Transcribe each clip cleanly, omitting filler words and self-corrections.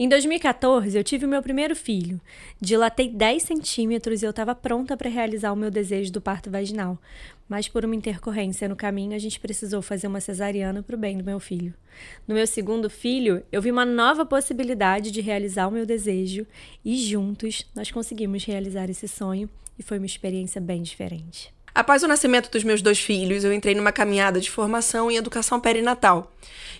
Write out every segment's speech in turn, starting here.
Em 2014, eu tive o meu primeiro filho. Dilatei 10 centímetros e eu estava pronta para realizar o meu desejo do parto vaginal. Mas por uma intercorrência no caminho, a gente precisou fazer uma cesariana para o bem do meu filho. No meu segundo filho, eu vi uma nova possibilidade de realizar o meu desejo e juntos nós conseguimos realizar esse sonho e foi uma experiência bem diferente. Após o nascimento dos meus 2 filhos, eu entrei numa caminhada de formação em educação perinatal.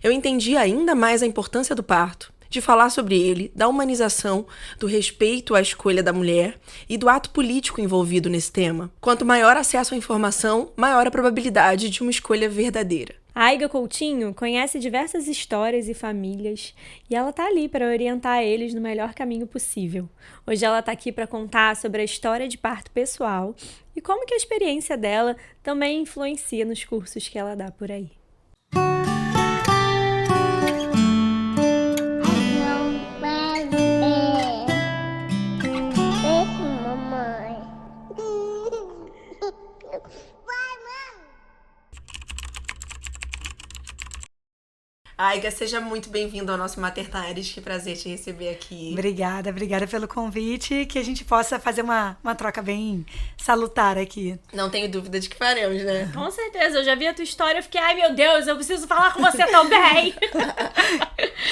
Eu entendi ainda mais a importância do parto, de falar sobre ele, da humanização, do respeito à escolha da mulher e do ato político envolvido nesse tema. Quanto maior acesso à informação, maior a probabilidade de uma escolha verdadeira. A Aiga Coutinho conhece diversas histórias e famílias e ela tá ali para orientar eles no melhor caminho possível. Hoje ela tá aqui para contar sobre a história de parto pessoal e como que a experiência dela também influencia nos cursos que ela dá por aí. Aiga, seja muito bem-vindo ao nosso Maternares, que prazer te receber aqui. Obrigada pelo convite, que a gente possa fazer uma troca bem salutar aqui. Não tenho dúvida de que faremos, né? Com certeza, eu já vi a tua história e fiquei, ai meu Deus, eu preciso falar com você também.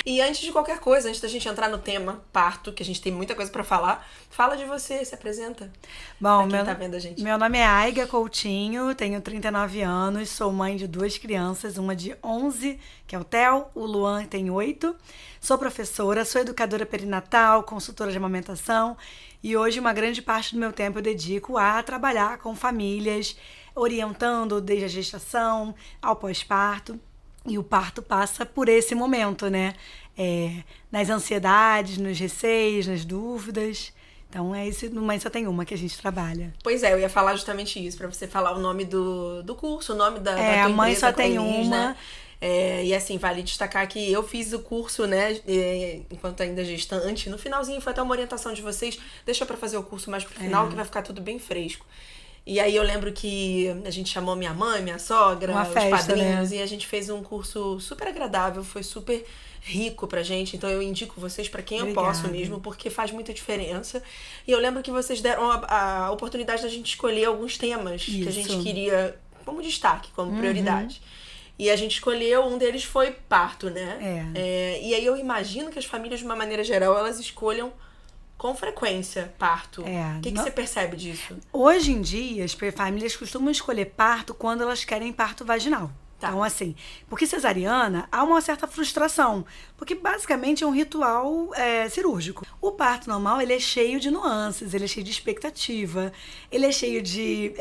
E antes de qualquer coisa, antes da gente entrar no tema parto, que a gente tem muita coisa pra falar, fala de você, se apresenta. Bom, pra quem tá vendo a gente. Meu nome é Aiga Coutinho, tenho 39 anos, sou mãe de 2 crianças, uma de 11, que é o Theo, o Luan tem 8. Sou professora, sou educadora perinatal, consultora de amamentação e hoje uma grande parte do meu tempo eu dedico a trabalhar com famílias, orientando desde a gestação ao pós-parto. E o parto passa por esse momento, né? Nas ansiedades, nos receios, nas dúvidas. Então é esse no Mãe Só Tem Uma que a gente trabalha. Pois é, eu ia falar justamente isso, pra você falar o nome do curso, o nome da tua empresa. Mãe Só Tem Coelis, Uma. Né? E assim, vale destacar que eu fiz o curso, né, enquanto ainda gestante. No finalzinho foi até uma orientação de vocês, deixa pra fazer o curso mais pro final, que vai ficar tudo bem fresco. E aí eu lembro que a gente chamou minha mãe, minha sogra, uma os festa, padrinhos, né? E a gente fez um curso super agradável, foi super rico pra gente. Então eu indico vocês pra quem Obrigada. eu posso mesmo, porque faz muita diferença. E eu lembro que vocês deram a oportunidade da gente escolher alguns temas que a gente queria como destaque, como prioridade. E a gente escolheu, um deles foi parto, né? E aí eu imagino que as famílias, de uma maneira geral, elas escolham com frequência parto. O que você percebe disso? Hoje em dia, as famílias costumam escolher parto quando elas querem parto vaginal. Tá. Então, assim, porque cesariana há uma certa frustração, porque basicamente é um ritual cirúrgico. O parto normal, ele é cheio de nuances, ele é cheio de expectativa, ele é cheio de...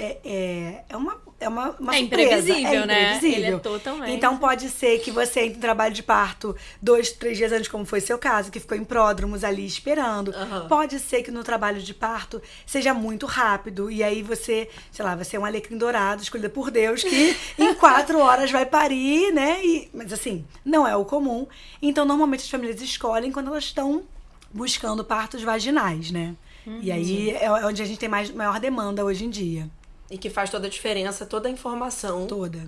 É uma surpresa. Imprevisível, né? Imprevisível. Ele é totalmente. Então pode ser que você entre em trabalho de parto 2, 3 dias antes, como foi seu caso, que ficou em pródromos ali esperando. Pode ser que no trabalho de parto seja muito rápido, e aí você, sei lá, você é um alecrim dourado, escolhido por Deus, que em 4 horas vai parir, né? Mas assim, não é o comum. Então, normalmente as famílias escolhem quando elas estão buscando partos vaginais, né? E aí é onde a gente tem maior demanda hoje em dia. E que faz toda a diferença, toda a informação. Toda.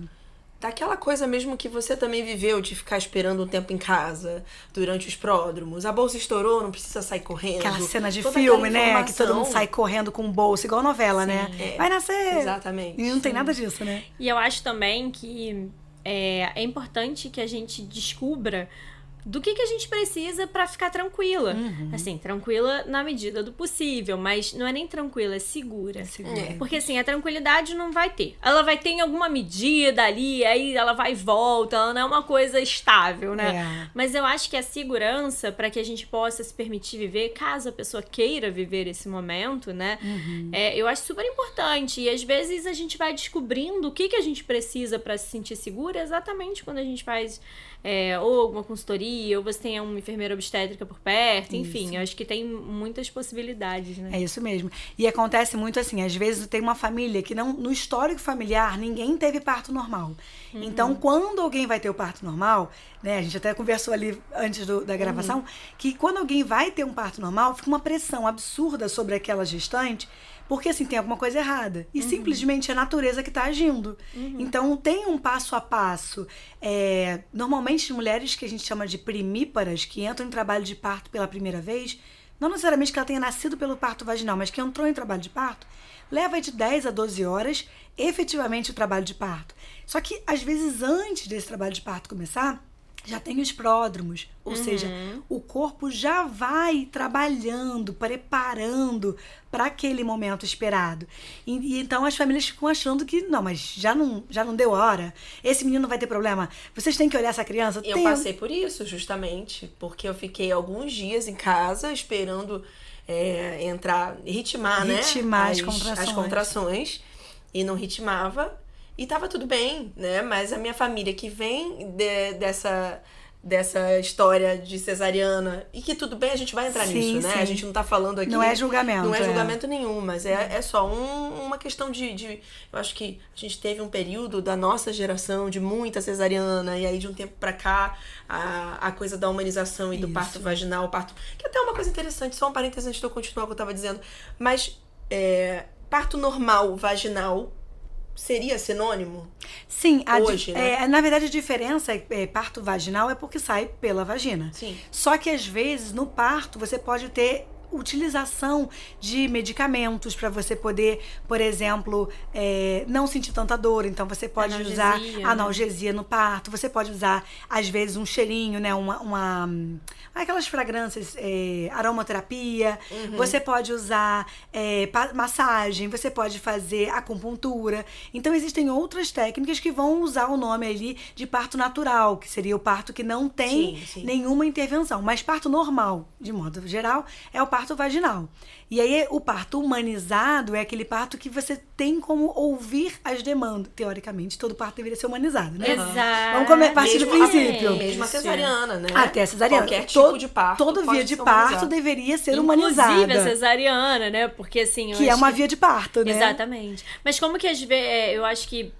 Daquela coisa mesmo que você também viveu, de ficar esperando um tempo em casa, durante os pródromos. A bolsa estourou, não precisa sair correndo. Aquela cena de toda filme, aquela né? Que todo mundo sai correndo com bolsa, igual novela, né? Vai nascer. Exatamente. E não tem nada disso, né? E eu acho também que é importante que a gente descubra do que a gente precisa pra ficar tranquila. Assim, tranquila na medida do possível, mas não é nem tranquila, é segura. Porque assim, a tranquilidade não vai ter. Ela vai ter em alguma medida ali, aí ela vai e volta, ela não é uma coisa estável, né? Mas eu acho que a segurança, pra que a gente possa se permitir viver, caso a pessoa queira viver esse momento, né? Eu acho super importante. E às vezes a gente vai descobrindo o que a gente precisa pra se sentir segura exatamente quando a gente faz ou alguma consultoria, ou você tem uma enfermeira obstétrica por perto, enfim, eu acho que tem muitas possibilidades, né? É isso mesmo. E acontece muito assim, às vezes tem uma família que não, no histórico familiar, ninguém teve parto normal. Então, quando alguém vai ter o parto normal, né, a gente até conversou ali antes da gravação, que quando alguém vai ter um parto normal, fica uma pressão absurda sobre aquela gestante, porque assim, tem alguma coisa errada. E simplesmente é a natureza que está agindo. Então, tem um passo a passo. Normalmente, mulheres que a gente chama de primíparas, que entram em trabalho de parto pela primeira vez, não necessariamente que ela tenha nascido pelo parto vaginal, mas que entrou em trabalho de parto, leva de 10 a 12 horas efetivamente o trabalho de parto. Só que, às vezes, antes desse trabalho de parto começar, já tem os pródromos, ou seja, o corpo já vai trabalhando, preparando para aquele momento esperado. E então as famílias ficam achando que, não, mas já não deu hora, esse menino vai ter problema, vocês têm que olhar essa criança. Eu passei por isso, justamente, porque eu fiquei alguns dias em casa esperando ritmar, né? As contrações, e não ritmava. E tava tudo bem, né? Mas a minha família que vem dessa história de cesariana, e que tudo bem, a gente vai entrar nisso, né? A gente não tá falando aqui... Não é julgamento. Não é julgamento nenhum, mas é só uma questão de... Eu acho que a gente teve um período da nossa geração de muita cesariana, e aí de um tempo pra cá, a coisa da humanização e do parto vaginal, o parto... Que até é uma coisa interessante, só um parênteses antes de eu continuar o que eu tava dizendo. Mas parto normal, vaginal... Seria sinônimo? Sim. Hoje, né? Na verdade, a diferença parto vaginal é porque sai pela vagina. Sim. Só que, às vezes, no parto, você pode ter utilização de medicamentos para você poder, por exemplo, não sentir tanta dor. Então, você pode usar analgesia no parto. Você pode usar, às vezes, um cheirinho, né? Aquelas fragrâncias, aromaterapia. Você pode usar massagem. Você pode fazer acupuntura. Então, existem outras técnicas que vão usar o nome ali de parto natural, que seria o parto que não tem nenhuma intervenção. Mas parto normal, de modo geral, é o parto vaginal. E aí, o parto humanizado é aquele parto que você tem como ouvir as demandas. Teoricamente, todo parto deveria ser humanizado, né? Exato. Vamos partir do princípio. Mesmo a cesariana, né? Até a cesariana. Qualquer tipo de parto. Toda via de parto deveria ser humanizada. Inclusive a cesariana, né? Porque assim... Que é uma via de parto, né? Exatamente. Mas como que às vezes... Eu acho que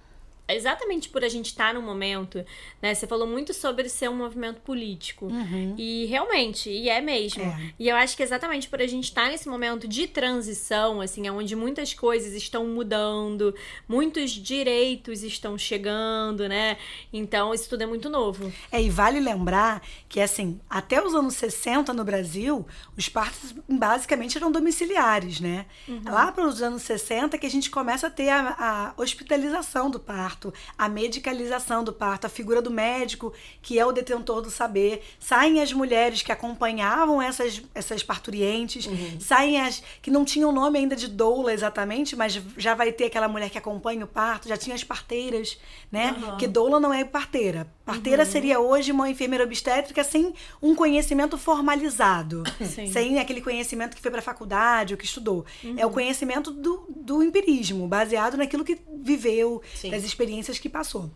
exatamente por a gente estar num momento, né? Você falou muito sobre ser um movimento político. E realmente, e é mesmo. E eu acho que exatamente por a gente estar nesse momento de transição, assim, onde muitas coisas estão mudando, muitos direitos estão chegando, né? Então, isso tudo é muito novo. E vale lembrar que, assim, até os anos 60 no Brasil, os partos basicamente eram domiciliares, né? Lá para os anos 60 que a gente começa a ter a hospitalização do parto, a medicalização do parto, a figura do médico, que é o detentor do saber. Saem as mulheres que acompanhavam essas parturientes, saem as que não tinham nome ainda de doula exatamente, mas já vai ter aquela mulher que acompanha o parto, já tinha as parteiras, né? Que doula não é parteira. Parteira seria hoje uma enfermeira obstétrica sem um conhecimento formalizado, sem aquele conhecimento que foi para a faculdade ou que estudou. É o conhecimento do empirismo, baseado naquilo que viveu, das experiências que passou.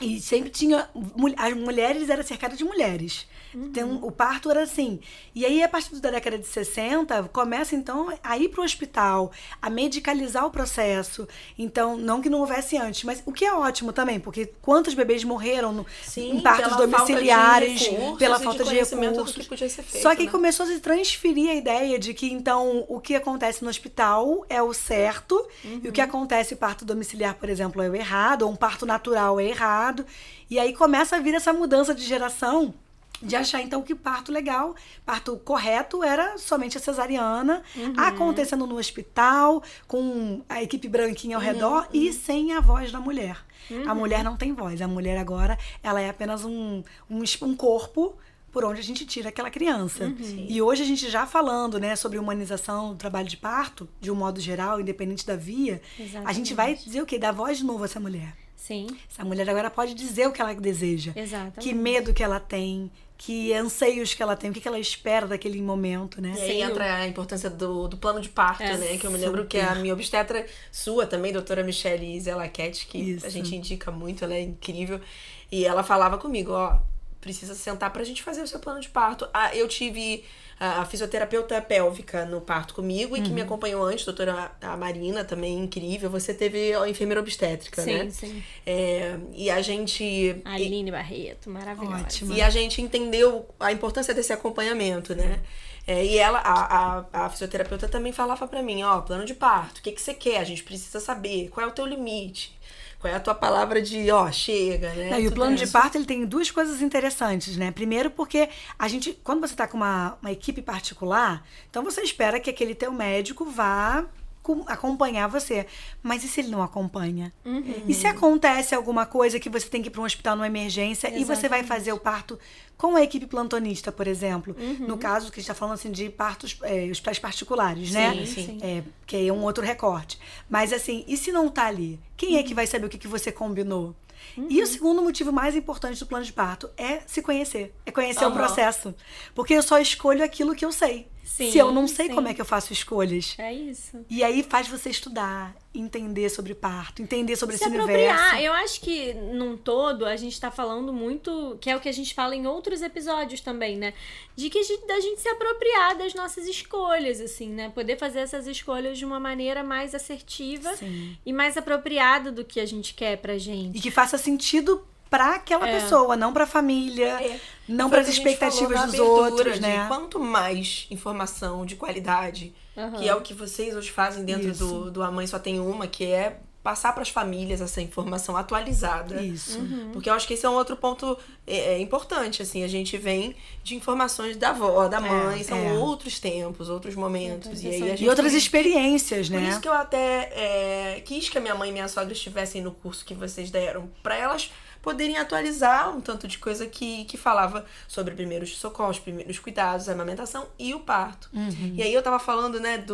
E sempre tinha... As mulheres eram cercadas de mulheres. Então, o parto era assim. E aí, a partir da década de 60, começa, então, a ir para o hospital, a medicalizar o processo. Então, não que não houvesse antes, mas o que é ótimo também, porque quantos bebês morreram em partos domiciliares pela falta de recursos. Do que podia ser feito, Só que né? começou a se transferir a ideia de que, então, o que acontece no hospital é o certo, e o que acontece em parto domiciliar, por exemplo, é o errado, ou um parto natural é errado. E aí começa a vir essa mudança de geração, de achar, então, que parto legal, parto correto era somente a cesariana, acontecendo no hospital, com a equipe branquinha ao redor e sem a voz da mulher. A mulher não tem voz, a mulher agora, ela é apenas um corpo por onde a gente tira aquela criança. E hoje a gente já falando, né, sobre humanização do trabalho de parto, de um modo geral, independente da via, a gente vai dizer o quê? Dar voz de novo a essa mulher. Sim. Essa mulher agora pode dizer o que ela deseja. Exatamente. Que medo que ela tem, que anseios que ela tem, o que ela espera daquele momento, né? E aí entra a importância do plano de parto, né? Que eu me lembro que a minha obstetra sua também, doutora Michele Zelaquete, que a gente indica muito, ela é incrível. E ela falava comigo, precisa sentar pra gente fazer o seu plano de parto. Eu tive a fisioterapeuta pélvica no parto comigo e que me acompanhou antes, doutora Marina, também incrível. Você teve a enfermeira obstétrica, né? Sim. E a gente... Aline Barreto, maravilhosa. Ótima. E a gente entendeu a importância desse acompanhamento, né? E ela, a fisioterapeuta também falava pra mim, ó, plano de parto, o que você quer? A gente precisa saber qual é o teu limite. Qual é a tua palavra de, chega, né? Não, e o plano de parto, ele tem duas coisas interessantes, né? Primeiro porque quando você tá com uma equipe particular, então você espera que aquele teu médico vá acompanhar você. Mas e se ele não acompanha? E se acontece alguma coisa que você tem que ir para um hospital numa emergência e você vai fazer o parto com a equipe plantonista, por exemplo? No caso que a gente está falando assim de partos, hospitais particulares, né? Sim. Que é um outro recorte. Mas assim, e se não tá ali? Quem é que vai saber o que você combinou? E o segundo motivo mais importante do plano de parto é se conhecer. É conhecer o processo. Porque eu só escolho aquilo que eu sei. Sim, se eu não sei como é que eu faço escolhas. É isso. E aí faz você estudar, entender sobre parto, entender sobre esse apropriar. universo. Eu acho que, num todo, a gente tá falando muito, que é o que a gente fala em outros episódios também, né? Da gente se apropriar das nossas escolhas, assim, né? Poder fazer essas escolhas de uma maneira mais assertiva e mais apropriada do que a gente quer pra gente. E que faça sentido pra aquela pessoa, não pra família, não para as expectativas dos outros, né? Quanto mais informação de qualidade, que é o que vocês hoje fazem dentro do A Mãe Só Tem Uma, que é passar para as famílias essa informação atualizada. Isso. Porque eu acho que esse é um outro ponto importante, assim, a gente vem de informações da avó, da mãe, são outros tempos, outros momentos. E aí a gente e outras experiências, né? Por isso que eu até quis que a minha mãe e minha sogra estivessem no curso que vocês deram, para elas poderem atualizar um tanto de coisa que falava sobre primeiros socorros, primeiros cuidados, a amamentação e o parto. E aí eu tava falando, né,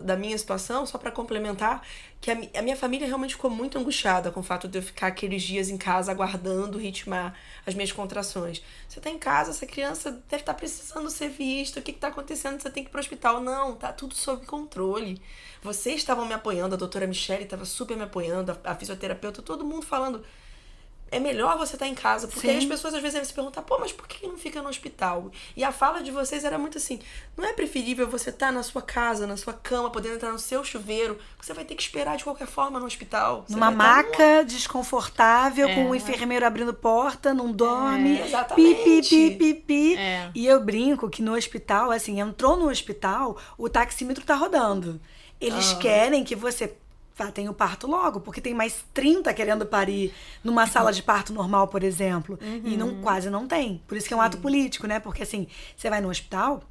da minha situação, só pra complementar, que a minha família realmente ficou muito angustiada com o fato de eu ficar aqueles dias em casa aguardando ritmar as minhas contrações. Você tá em casa, essa criança deve estar precisando ser vista, o que tá acontecendo? Você tem que ir pro hospital. Não, tá tudo sob controle. Vocês estavam me apoiando, a doutora Michele estava super me apoiando, a fisioterapeuta, todo mundo falando... É melhor você estar em casa, porque aí as pessoas às vezes devem se perguntar, pô, mas por que não fica no hospital? E a fala de vocês era muito assim, não é preferível você estar na sua casa, na sua cama, podendo entrar no seu chuveiro, você vai ter que esperar de qualquer forma no hospital. Numa maca desconfortável, com o enfermeiro abrindo porta, não dorme, exatamente. pi. E eu brinco que no hospital, assim, entrou no hospital, o taxímetro tá rodando. Eles querem que você... tem o parto logo, porque tem mais 30 querendo parir numa sala de parto normal, por exemplo. E quase não tem. Por isso que é um ato político, né? Porque assim, você vai no hospital,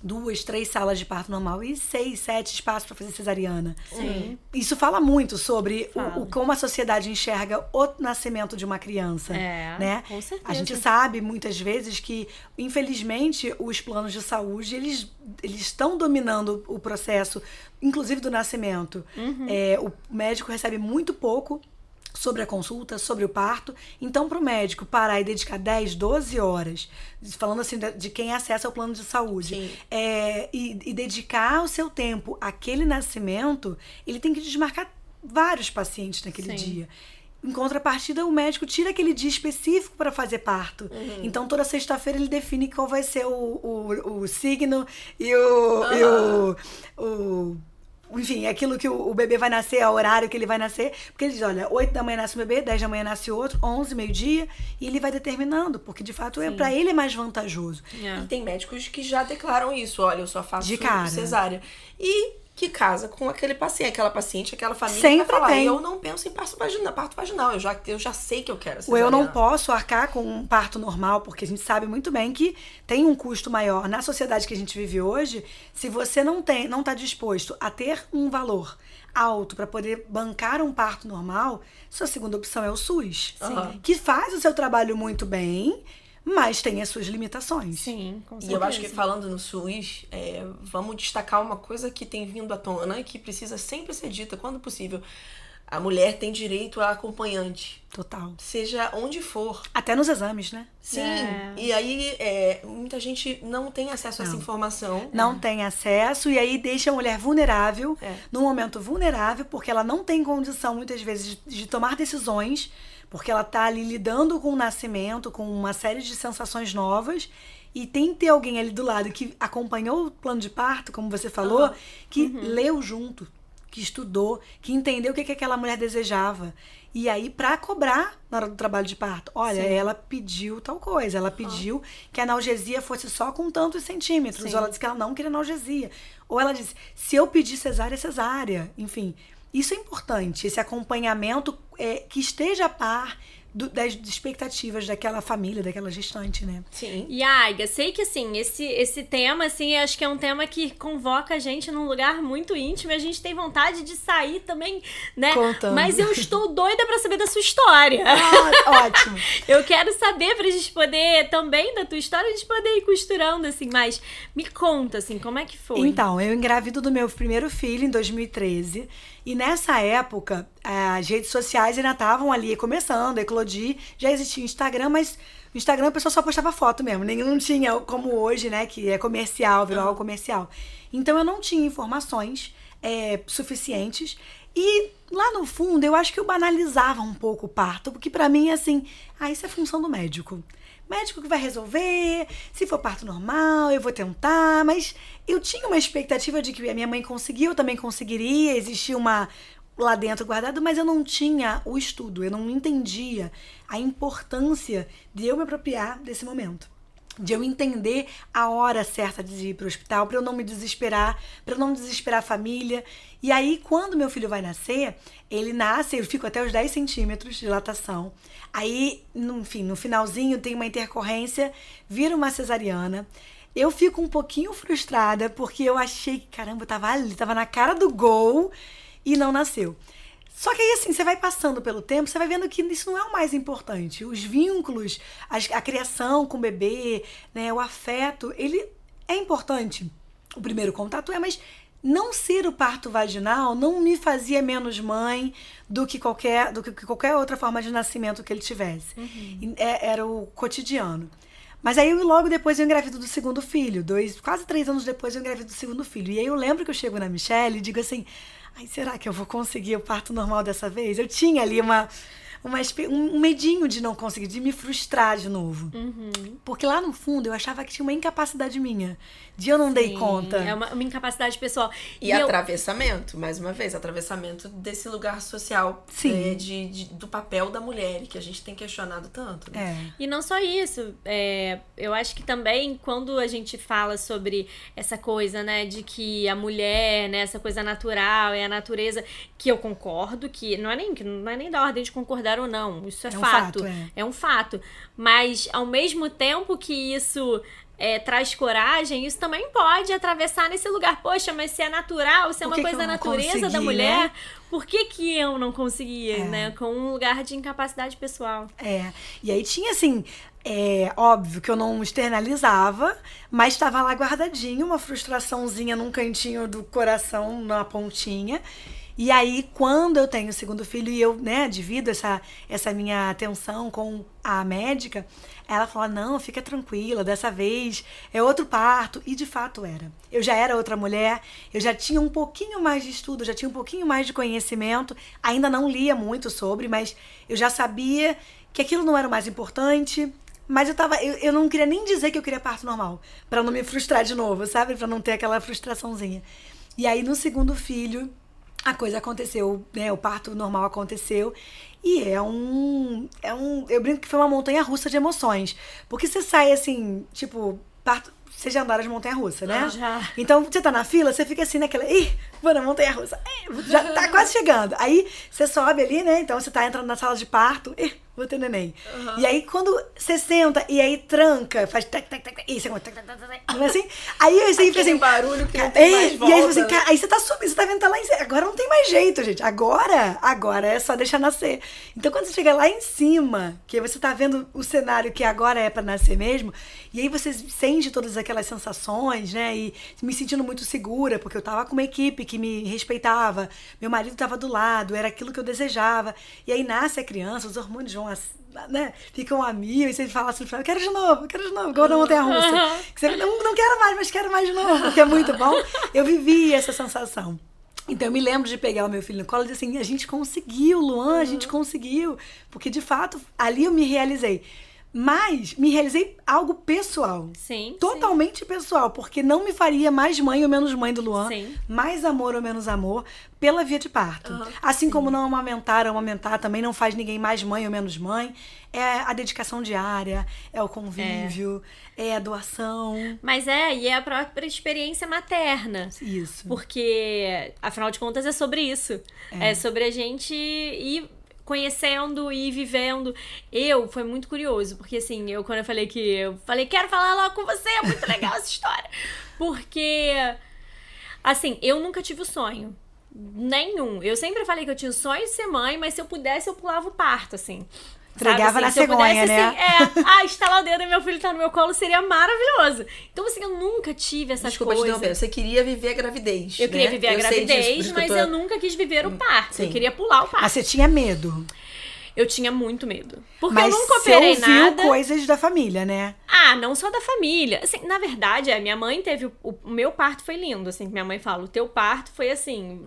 2, 3 salas de parto normal e 6, 7 espaços para fazer cesariana. Isso fala muito sobre como a sociedade enxerga o nascimento de uma criança, né? Com certeza. A gente sabe muitas vezes que, infelizmente, os planos de saúde, eles estão dominando o processo, inclusive do nascimento. O médico recebe muito pouco sobre a consulta, sobre o parto. Então, para o médico parar e dedicar 10, 12 horas, falando assim de quem acessa o plano de saúde, e dedicar o seu tempo àquele nascimento, ele tem que desmarcar vários pacientes naquele dia. Em contrapartida, o médico tira aquele dia específico para fazer parto. Então, toda sexta-feira ele define qual vai ser o signo e enfim, aquilo que o bebê vai nascer, o horário que ele vai nascer. Porque ele diz, olha, 8 da manhã nasce um bebê, 10 da manhã nasce outro, 11, meio-dia. E ele vai determinando, porque de fato para ele é mais vantajoso. E tem médicos que já declaram isso. Olha, eu só faço cesárea. E que casa com aquele paciente, aquela família sempre vai falar, tem. Eu não penso em parto vaginal, eu já sei que eu quero cesariana. Eu não posso arcar com um parto normal, porque a gente sabe muito bem que tem um custo maior. Na sociedade que a gente vive hoje, se você não tá disposto a ter um valor alto para poder bancar um parto normal, sua segunda opção é o SUS, que faz o seu trabalho muito bem, mas tem as suas limitações. Sim, com certeza. E eu acho que falando no SUS, vamos destacar uma coisa que tem vindo à tona e que precisa sempre ser dita quando possível. A mulher tem direito a acompanhante. Total. Seja onde for. Até nos exames, né? Sim. E aí, muita gente não tem acesso a essa informação. Não tem acesso, e aí deixa a mulher vulnerável, num momento vulnerável, porque ela não tem condição, muitas vezes, de tomar decisões, porque ela tá ali lidando com o nascimento, com uma série de sensações novas, e tem que ter alguém ali do lado que acompanhou o plano de parto, como você falou, que leu junto, que estudou, que entendeu o que aquela mulher desejava. E aí, pra cobrar na hora do trabalho de parto, olha, ela pediu tal coisa, ela pediu que a analgesia fosse só com tantos centímetros, ou ela disse que ela não queria analgesia, ou ela disse, se eu pedir cesárea, é cesárea. Enfim, isso é importante, esse acompanhamento que esteja a par das expectativas daquela família, daquela gestante, né? Sim. E Aiga, sei que assim, esse tema, assim, acho que é um tema que convoca a gente num lugar muito íntimo e a gente tem vontade de sair também, né? Contando. Mas eu estou doida pra saber da sua história. Ótimo. Eu quero saber pra gente poder, também da tua história, a gente poder ir costurando, assim, mas me conta, assim, como é que foi? Então, eu engravido do meu primeiro filho em 2013 e nessa época as redes sociais ainda estavam ali começando a eclodir, já existia o Instagram, mas no Instagram a pessoa só postava foto mesmo, não tinha como hoje, né, que é comercial, virou algo comercial. Então eu não tinha informações suficientes e lá no fundo eu acho que eu banalizava um pouco o parto, porque pra mim assim, isso é função do médico. Médico que vai resolver, se for parto normal, eu vou tentar, mas eu tinha uma expectativa de que a minha mãe conseguiu, eu também conseguiria, existia uma lá dentro guardado, mas eu não tinha o estudo, eu não entendia a importância de eu me apropriar desse momento. De eu entender a hora certa de ir para o hospital, para eu não me desesperar, para eu não desesperar a família. E aí, quando meu filho vai nascer, ele nasce, eu fico até os 10 centímetros de dilatação. Aí, enfim, no finalzinho tem uma intercorrência, vira uma cesariana. Eu fico um pouquinho frustrada, porque eu achei que, caramba, eu tava ali, tava na cara do gol e não nasceu. Só que aí, assim, você vai passando pelo tempo, você vai vendo que isso não é o mais importante. Os vínculos, a criação com o bebê, né, o afeto, ele é importante. O primeiro contato mas não ser o parto vaginal não me fazia menos mãe do que qualquer outra forma de nascimento que ele tivesse. Era o cotidiano. Mas aí, logo depois, eu engravido do segundo filho. Quase 3 anos depois, eu engravido do segundo filho. E aí, eu lembro que eu chego na Michelle e digo assim, será que eu vou conseguir o parto normal dessa vez? Eu tinha ali um medinho de não conseguir, de me frustrar de novo. Porque lá no fundo eu achava que tinha uma incapacidade minha, de eu não dei conta. É uma incapacidade pessoal. E atravessamento, mais uma vez, atravessamento desse lugar social, do papel da mulher, que a gente tem questionado tanto. Né? E não só isso, eu acho que também quando a gente fala sobre essa coisa, né, de que a mulher, né, essa coisa natural, a natureza, que eu concordo, que não é nem da ordem de concordar ou não, isso é fato. É um fato. Mas, ao mesmo tempo que isso traz coragem, isso também pode atravessar nesse lugar. Poxa, mas se é natural, se é uma coisa da natureza da mulher, né? Por que eu não conseguia, né? Com um lugar de incapacidade pessoal. E aí tinha, assim, óbvio que eu não externalizava, mas estava lá guardadinho, uma frustraçãozinha num cantinho do coração, na pontinha. E aí, quando eu tenho o segundo filho e eu, né, divido essa minha atenção com a médica, ela fala, não, fica tranquila, dessa vez é outro parto. E de fato era. Eu já era outra mulher, eu já tinha um pouquinho mais de estudo, já tinha um pouquinho mais de conhecimento, ainda não lia muito sobre, mas eu já sabia que aquilo não era o mais importante. Mas eu não queria nem dizer que eu queria parto normal, pra não me frustrar de novo, sabe? Pra não ter aquela frustraçãozinha. E aí, no segundo filho, a coisa aconteceu, né? O parto normal aconteceu. E eu brinco que foi uma montanha-russa de emoções. Porque você sai assim, tipo, parto. Vocês já andaram de montanha-russa, né? Já. Então, você tá na fila, você fica assim naquela... vou na montanha-russa. Já tá quase chegando. Aí, você sobe ali, né? Então, você tá entrando na sala de parto. Vou ter neném. E aí, quando você senta e aí tranca, faz... E você... Não é assim? Aí, você fica assim... barulho que não tem mais volta. E aí, você, aí você tá subindo, você tá vendo, tá lá em cima. Agora não tem mais jeito, gente. Agora é só deixar nascer. Então, quando você chega lá em cima, que você tá vendo o cenário que agora é pra nascer mesmo, e aí você sente todas aquelas sensações, né? E me sentindo muito segura, porque eu tava com uma equipe que me respeitava, meu marido tava do lado, era aquilo que eu desejava. E aí nasce a criança, os hormônios vão, né? Ficam a mil, e você fala assim, eu quero de novo, igual na montanha-russa. Você não quero mais, mas quero mais de novo, que é muito bom. Eu vivi essa sensação. Então, eu me lembro de pegar o meu filho no colo e dizer assim, a gente conseguiu, Luan, a gente conseguiu. Porque, de fato, ali eu me realizei. Mas me realizei algo pessoal. Sim. Totalmente pessoal, porque não me faria mais mãe ou menos mãe do Luan, Sim. mais amor ou menos amor pela via de parto. Assim como não amamentar ou amamentar também não faz ninguém mais mãe ou menos mãe. É a dedicação diária, é o convívio, é a doação. Mas e é a própria experiência materna. Isso. Porque, afinal de contas, é sobre isso. É sobre a gente ir conhecendo e vivendo. Foi muito curioso, porque assim, quando eu falei quero falar logo com você, é muito legal essa história. Porque, assim, eu nunca tive o sonho. Nenhum. Eu sempre falei que eu tinha o sonho de ser mãe, mas se eu pudesse, eu pulava o parto, assim. Entregava assim, na cegonha, né? Assim, estalar o dedo e meu filho tá no meu colo seria maravilhoso. Então, assim, eu nunca tive essas coisas. Desculpa, você queria viver a gravidez, Eu queria viver a gravidez, mas eu nunca quis viver o parto. Sim. Eu queria pular o parto. Mas você tinha medo? Eu tinha muito medo. Porque mas eu nunca operei nada. Mas você ouviu coisas da família, né? Não só da família. Assim, na verdade, minha mãe teve... O meu parto foi lindo, assim. Minha mãe fala, o teu parto foi assim...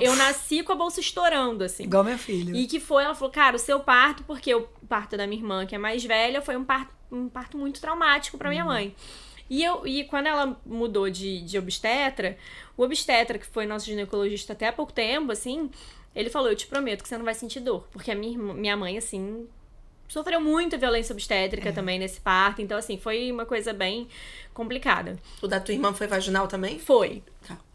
Eu nasci com a bolsa estourando, assim. Igual meu filho. E ela falou, cara, o seu parto, porque o parto da minha irmã, que é mais velha, foi um parto muito traumático pra minha mãe. E quando ela mudou de obstetra, o obstetra, que foi nosso ginecologista até há pouco tempo, assim... Ele falou, eu te prometo que você não vai sentir dor. Porque a minha mãe, assim, sofreu muita violência obstétrica também nesse parto. Então, assim, foi uma coisa bem complicada. O da tua irmã foi vaginal também? Foi.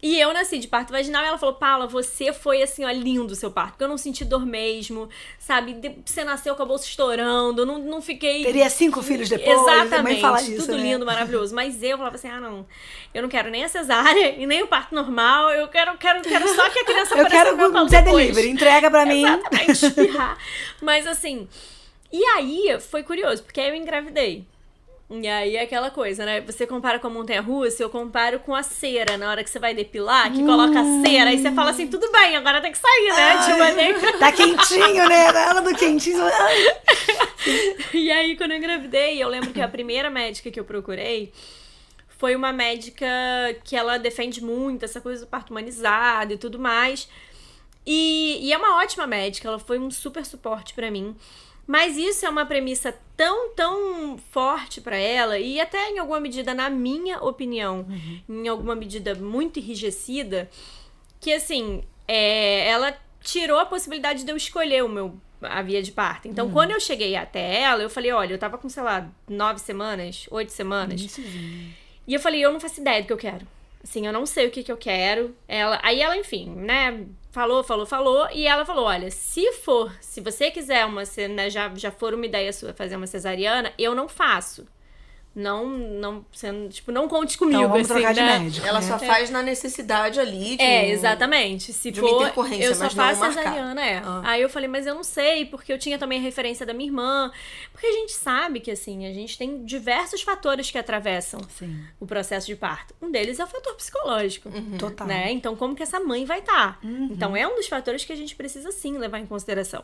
E eu nasci de parto vaginal e ela falou, Paula, você foi, assim, ó, lindo o seu parto. Porque eu não senti dor mesmo, sabe? Você nasceu com a bolsa estourando, não fiquei... Teria 5 filhos depois. Exatamente. Fala isso, tudo né? lindo, maravilhoso. Mas eu falava assim, não, eu não quero nem a cesárea e nem o parto normal. Eu quero só que a criança apareça no meu colo depois. Delivery, entrega pra mim. Exatamente, espirrar. Mas assim... E aí, foi curioso, porque aí eu engravidei. E aí, aquela coisa, né? Você compara com a montanha-russa, eu comparo com a cera. Na hora que você vai depilar, que coloca a cera, aí você fala assim, tudo bem, agora tem que sair, né? Tá quentinho, né? Ela do quentinho. E aí, quando eu engravidei, eu lembro que a primeira médica que eu procurei foi uma médica que ela defende muito essa coisa do parto humanizado e tudo mais. E é uma ótima médica, ela foi um super suporte pra mim. Mas isso é uma premissa tão forte pra ela, e até em alguma medida, na minha opinião, em alguma medida muito enrijecida, que assim, ela tirou a possibilidade de eu escolher a via de parto. Então, quando eu cheguei até ela, eu falei, olha, eu tava com, sei lá, 9 semanas, 8 semanas. E eu falei, eu não faço ideia do que eu quero. Assim, eu não sei o que eu quero. Aí ela, enfim, né... Falou, e ela falou, olha, se você quiser já for uma ideia sua fazer uma cesariana, eu não faço. Não conte comigo, então, vamos assim, trocar né? de médico, ela só faz na necessidade ali exatamente. Se for, uma intercorrência, eu só faço cesariana, Aí eu falei, mas eu não sei, porque eu tinha também a referência da minha irmã. Porque a gente sabe que, assim, a gente tem diversos fatores que atravessam o processo de parto. Um deles é o fator psicológico. Total. Né? Então, como que essa mãe vai estar? Então, é um dos fatores que a gente precisa, sim, levar em consideração.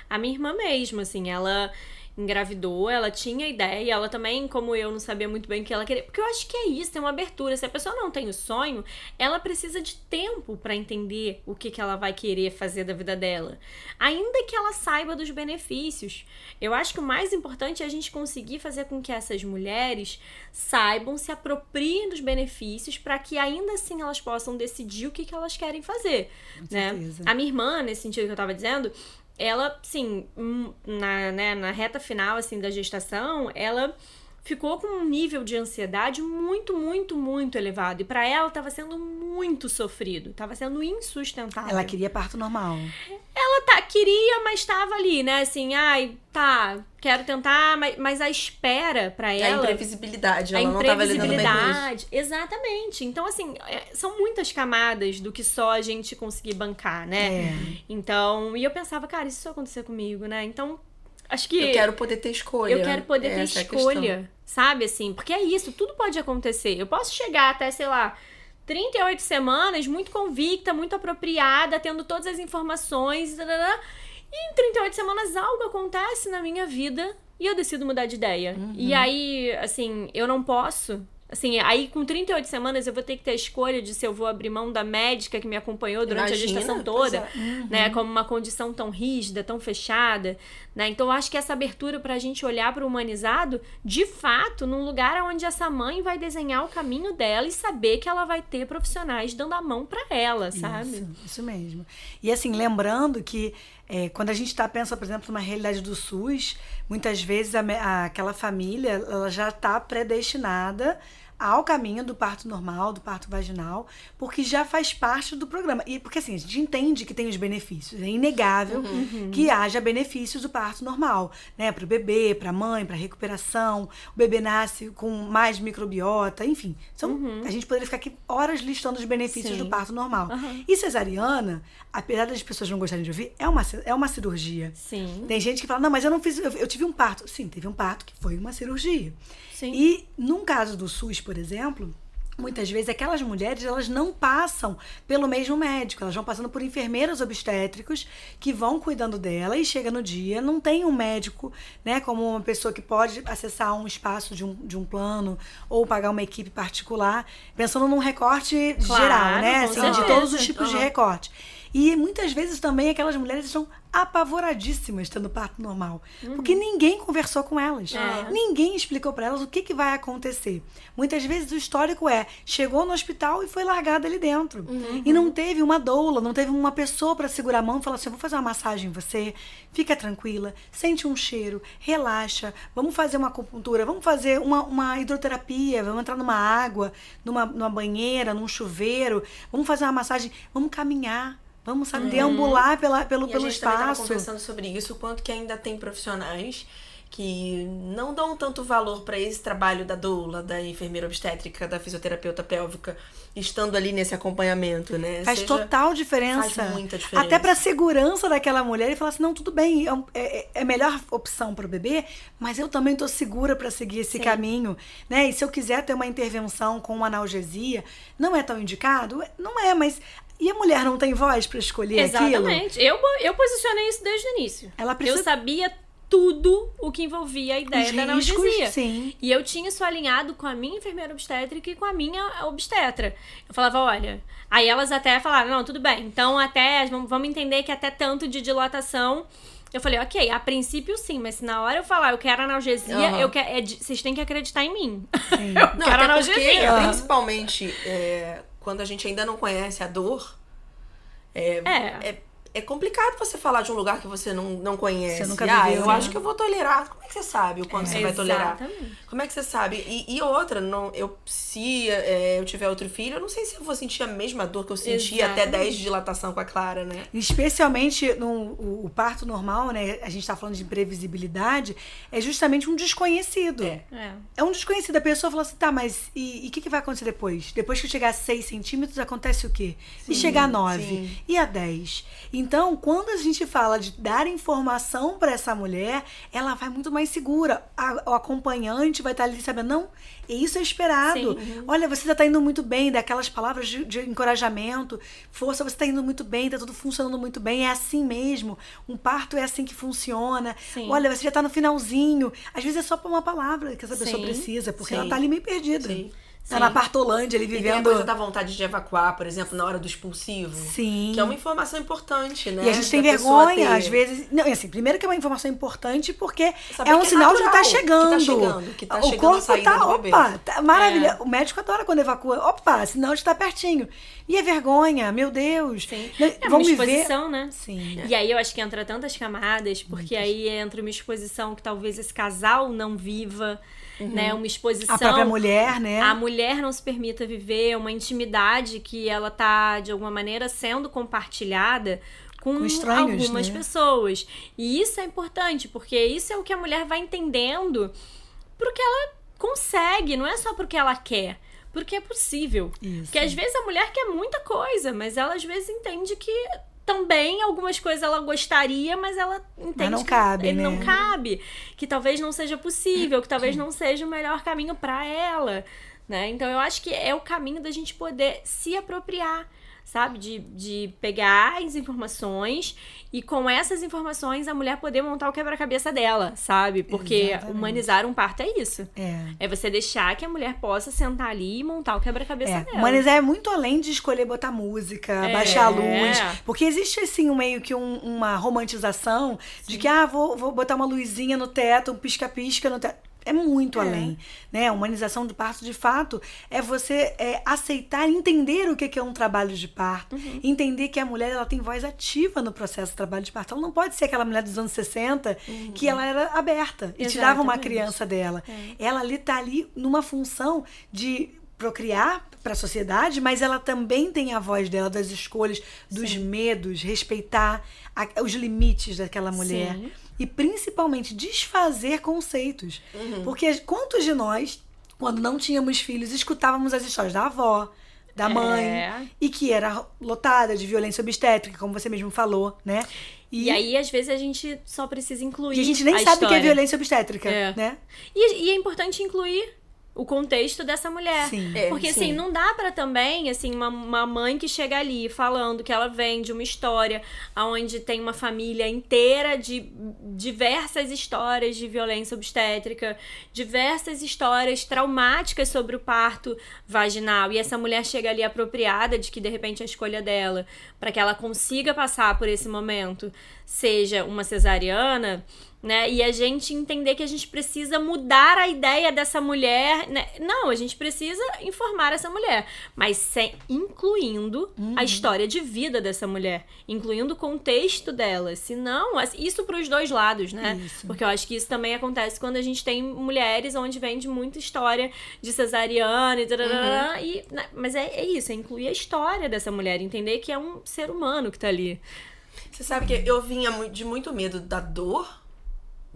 A minha irmã mesmo, assim, ela... engravidou, ela tinha ideia, ela também, como eu, não sabia muito bem o que ela queria, porque eu acho que é isso, tem uma abertura, se a pessoa não tem o sonho, ela precisa de tempo pra entender o que ela vai querer fazer da vida dela, ainda que ela saiba dos benefícios. Eu acho que o mais importante é a gente conseguir fazer com que essas mulheres saibam, se apropriem dos benefícios, pra que ainda assim elas possam decidir o que elas querem fazer, né? A minha irmã, nesse sentido que eu tava dizendo, ela, sim, na reta final, assim, da gestação, ela ficou com um nível de ansiedade muito, muito, muito elevado. E pra ela, tava sendo muito sofrido. Tava sendo insustentável. Ela queria parto normal. Ela queria, mas tava ali, né? Assim, quero tentar, mas a espera pra ela... A imprevisibilidade, ela não tava lidando bem com isso. Exatamente. Então, assim, são muitas camadas do que só a gente conseguir bancar, né? Então, e eu pensava, cara, isso só acontecer comigo, né? Então, acho que... Eu quero poder ter escolha. Eu quero poder ter escolha, sabe? Assim, porque é isso, tudo pode acontecer. Eu posso chegar até, sei lá... 38 semanas, muito convicta, muito apropriada, tendo todas as informações, e em 38 semanas algo acontece na minha vida e eu decido mudar de ideia. E aí, assim, eu não posso Assim, aí com 38 semanas eu vou ter que ter a escolha de se eu vou abrir mão da médica que me acompanhou durante a gestação toda, né? Como uma condição tão rígida, tão fechada, né? Então eu acho que essa abertura pra gente olhar pro humanizado, de fato, num lugar onde essa mãe vai desenhar o caminho dela e saber que ela vai ter profissionais dando a mão pra ela, sabe? Isso mesmo. E assim, lembrando que quando a gente pensa, por exemplo, numa realidade do SUS, muitas vezes aquela família ela já está predestinada ao caminho do parto normal, do parto vaginal, porque já faz parte do programa. E porque assim, a gente entende que tem os benefícios. É inegável que haja benefícios do parto normal, né? Para o bebê, para a mãe, para a recuperação. O bebê nasce com mais microbiota, enfim. A gente poderia ficar aqui horas listando os benefícios do parto normal. E cesariana, apesar das pessoas não gostarem de ouvir, é uma cirurgia. Sim. Tem gente que fala, não, mas eu não fiz, eu tive um parto. Sim, teve um parto que foi uma cirurgia. Sim. E num caso do SUS, por exemplo, muitas vezes aquelas mulheres elas não passam pelo mesmo médico, elas vão passando por enfermeiros obstétricos que vão cuidando dela e chega no dia, não tem um médico, né, como uma pessoa que pode acessar um espaço de um plano ou pagar uma equipe particular, pensando num recorte geral, né, assim, de todos os tipos de recorte. E muitas vezes também aquelas mulheres estão apavoradíssimas tendo parto normal. Porque ninguém conversou com elas. Ninguém explicou para elas o que vai acontecer. Muitas vezes o histórico chegou no hospital e foi largada ali dentro. E não teve uma doula, não teve uma pessoa para segurar a mão e falar assim, eu vou fazer uma massagem em você, fica tranquila, sente um cheiro, relaxa, vamos fazer uma acupuntura, vamos fazer uma hidroterapia, vamos entrar numa água, numa banheira, num chuveiro, vamos fazer uma massagem, vamos caminhar. Vamos, sabe, deambular pelo espaço. A gente também estava conversando sobre isso, o quanto que ainda tem profissionais que não dão tanto valor para esse trabalho da doula, da enfermeira obstétrica, da fisioterapeuta pélvica, estando ali nesse acompanhamento, né? Faz total diferença. Faz muita diferença. Até para a segurança daquela mulher e falar assim, não, tudo bem, é a melhor opção para o bebê, mas eu também estou segura para seguir esse caminho, né? E se eu quiser ter uma intervenção com uma analgesia, não é tão indicado? Não é, mas... E a mulher não tem voz para escolher aquilo? Exatamente. Eu posicionei isso desde o início. Ela precisa... Eu sabia tudo o que envolvia a ideia da analgesia. Sim. E eu tinha isso alinhado com a minha enfermeira obstétrica e com a minha obstetra. Eu falava, olha... Aí elas até falaram, não, tudo bem. Então até, vamos entender que até tanto de dilatação... Eu falei, ok, a princípio sim, mas se na hora eu falar eu quero analgesia, vocês têm que acreditar em mim. Sim. Eu quero analgesia. Principalmente... quando a gente ainda não conhece a dor, é complicado você falar de um lugar que você não conhece. Você nunca viveu, eu acho que eu vou tolerar. Como é que você sabe o quanto você vai tolerar? Exatamente. Como é que você sabe? E outra, se eu tiver outro filho, eu não sei se eu vou sentir a mesma dor que eu senti até 10 de dilatação com a Clara, né? Especialmente o parto normal, né? A gente tá falando de imprevisibilidade, é justamente um desconhecido. É um desconhecido. A pessoa fala assim, tá, mas e o que vai acontecer depois? Depois que eu chegar a 6 centímetros, acontece o quê? E chegar a 9? Sim. E a 10? Então, quando a gente fala de dar informação para essa mulher, ela vai muito mais segura. O acompanhante vai estar ali sabendo, não, isso é esperado. Olha, você está indo muito bem, daquelas palavras de encorajamento, força, você está indo muito bem, está tudo funcionando muito bem, é assim mesmo. Um parto é assim que funciona. Sim. Olha, você já está no finalzinho. Às vezes é só uma palavra que essa pessoa precisa, porque ela está ali meio perdida. Sim. Tá na Partolândia ali vivendo. E tem a coisa da vontade de evacuar, por exemplo, na hora do expulsivo. Sim. Que é uma informação importante, né? E a gente tem vergonha, às vezes. Não, assim, primeiro que é uma informação importante porque é um sinal de que tá chegando. Que tá o chegando corpo a saída tá, do bebê. Tá maravilha. O médico adora quando evacua. Opa, sinal de estar pertinho. E é vergonha, meu Deus. Sim. É uma exposição, né? Sim. E aí eu acho que entra tantas camadas, porque aí entra uma exposição que talvez esse casal não viva. Né, uma exposição. A própria mulher, né? A mulher não se permita viver uma intimidade que ela tá, de alguma maneira, sendo compartilhada com estranhos, algumas pessoas. E isso é importante, porque isso é o que a mulher vai entendendo porque ela consegue, não é só porque ela quer. Porque é possível. Isso. Porque às vezes a mulher quer muita coisa, mas ela às vezes entende que também algumas coisas ela gostaria, mas ela entende não cabe, que né? não cabe, que talvez não seja possível, que talvez não seja o melhor caminho para ela, né? Então eu acho que é o caminho da gente poder se apropriar, sabe? De pegar as informações e com essas informações a mulher poder montar o quebra-cabeça dela, sabe? Porque humanizar um parto é isso. É você deixar que a mulher possa sentar ali e montar o quebra-cabeça dela. Humanizar é muito além de escolher botar música, baixar a luz. Porque existe, assim, meio que uma romantização de que, vou botar uma luzinha no teto, um pisca-pisca no teto. É muito além, né? A humanização do parto, de fato, é você aceitar, entender o que é um trabalho de parto, entender que a mulher ela tem voz ativa no processo do trabalho de parto. Ela não pode ser aquela mulher dos anos 60 que ela era aberta e tirava uma criança dela. Ela tá ali numa função de procriar para a sociedade, mas ela também tem a voz dela, das escolhas, dos medos, respeitar os limites daquela mulher. Sim. E principalmente desfazer conceitos. Porque quantos de nós, quando não tínhamos filhos, escutávamos as histórias da avó, da mãe, e que era lotada de violência obstétrica, como você mesmo falou, né? E aí, às vezes, a gente só precisa incluir. E a gente nem sabe o que é violência obstétrica, né? E é importante incluir o contexto dessa mulher. Sim. Porque, assim, não dá pra também, assim, uma mãe que chega ali falando que ela vem de uma história onde tem uma família inteira de diversas histórias de violência obstétrica, diversas histórias traumáticas sobre o parto vaginal, e essa mulher chega ali apropriada de que, de repente, a escolha dela, pra que ela consiga passar por esse momento, seja uma cesariana, né? E a gente entender que a gente precisa mudar a ideia dessa mulher, né? Não, a gente precisa informar essa mulher, mas incluindo a história de vida dessa mulher, incluindo o contexto dela. Senão, isso para os dois lados, né? Isso. Porque eu acho que isso também acontece quando a gente tem mulheres onde vem de muita história de cesariana e mas é isso, é incluir a história dessa mulher, entender que é um ser humano que tá ali. Você sabe que eu vinha de muito medo da dor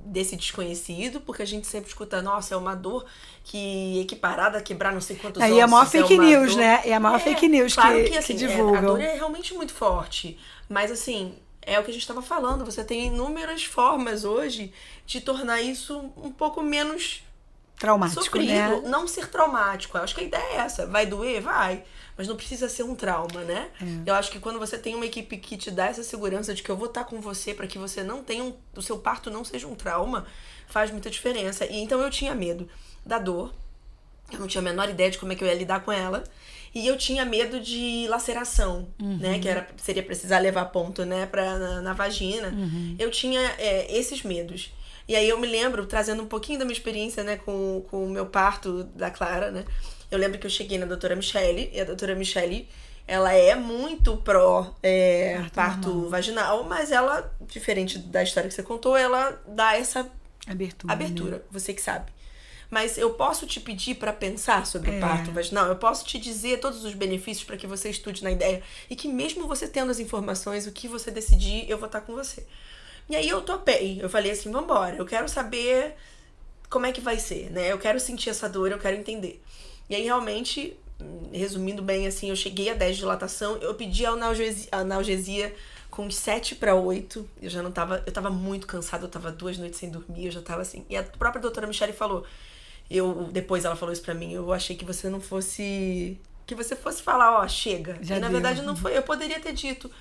desse desconhecido, porque a gente sempre escuta, nossa, é uma dor que equiparada a quebrar não sei quantos ossos. Aí é a maior fake news, né? É a maior fake news claro que assim, divulgam. A dor é realmente muito forte, mas assim, é o que a gente estava falando, você tem inúmeras formas hoje de tornar isso um pouco menos traumático, sofrido, né? não ser traumático. Eu acho que a ideia é essa, vai doer? Vai. Mas não precisa ser um trauma, né? Eu acho que quando você tem uma equipe que te dá essa segurança de que eu vou estar com você para que você não tenha o seu parto não seja um trauma, faz muita diferença. E então eu tinha medo da dor, eu não tinha a menor ideia de como é que eu ia lidar com ela, e eu tinha medo de laceração, né? Que seria precisar levar ponto, né? Na vagina. Eu tinha esses medos. E aí eu me lembro, trazendo um pouquinho da minha experiência, né, com o meu parto da Clara, né? Eu lembro que eu cheguei na doutora Michele, e a doutora Michele, ela é muito pró parto vaginal, mas ela, diferente da história que você contou, ela dá essa abertura, né? Você que sabe. Mas eu posso te pedir para pensar sobre o parto vaginal, eu posso te dizer todos os benefícios para que você estude na ideia, e que mesmo você tendo as informações, o que você decidir, eu vou estar com você. E aí eu topei, eu falei assim, vambora, eu quero saber como é que vai ser, né? Eu quero sentir essa dor, eu quero entender. E aí realmente, resumindo bem assim, eu cheguei a 10 de dilatação, eu pedi a analgesia com 7 para 8, eu tava muito cansada, eu tava 2 noites sem dormir, eu já tava assim. E a própria doutora Michele falou, depois ela falou isso pra mim, eu achei que você não fosse, que você fosse falar, ó, chega. Já e na verdade não foi, eu poderia ter dito.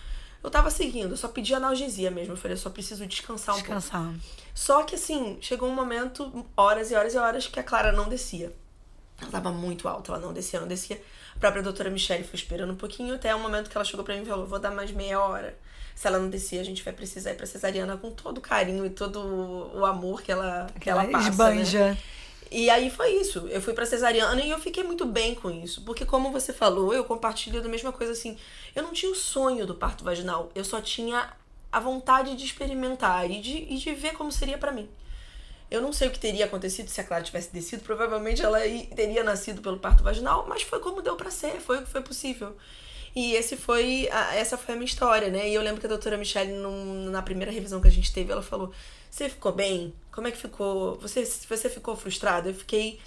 Eu tava seguindo, eu só pedi analgesia mesmo. Eu falei, eu só preciso descansar um pouco. Só que assim, chegou um momento, horas e horas e horas, que a Clara não descia. Ela tava muito alta, ela não descia. A própria doutora Michele foi esperando um pouquinho, até o momento que ela chegou pra mim e falou, vou dar mais meia hora. Se ela não descer, a gente vai precisar ir pra cesariana com todo o carinho e todo o amor que ela passa, esbanja. Né? E aí foi isso, eu fui pra cesariana e eu fiquei muito bem com isso, porque como você falou, eu compartilho da mesma coisa assim, eu não tinha o sonho do parto vaginal, eu só tinha a vontade de experimentar e de ver como seria pra mim. Eu não sei o que teria acontecido se a Clara tivesse descido, provavelmente ela teria nascido pelo parto vaginal, mas foi como deu pra ser, foi o que foi possível. E essa foi a minha história, né? E eu lembro que a doutora Michele, na primeira revisão que a gente teve, ela falou, você ficou bem? Como é que ficou? Você ficou frustrada? Eu fiquei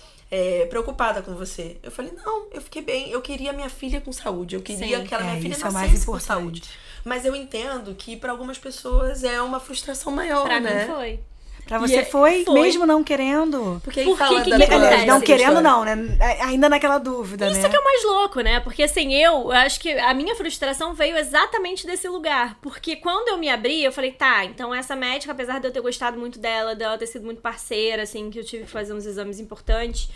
preocupada com você. Eu falei, não, eu fiquei bem. Eu queria minha filha com saúde. Eu queria que aquela minha filha nascesse com saúde. Mas eu entendo que para algumas pessoas é uma frustração maior, pra né? mim foi. Pra você foi, mesmo não querendo? Porque Por fala que da que tua- acontece? Não essa querendo, história. não, né? Ainda naquela dúvida, Isso né? que é o mais louco, né? Porque assim, eu acho que a minha frustração veio exatamente desse lugar. Porque quando eu me abri, eu falei, tá, então essa médica, apesar de eu ter gostado muito dela ter sido muito parceira, assim, que eu tive que fazer uns exames importantes,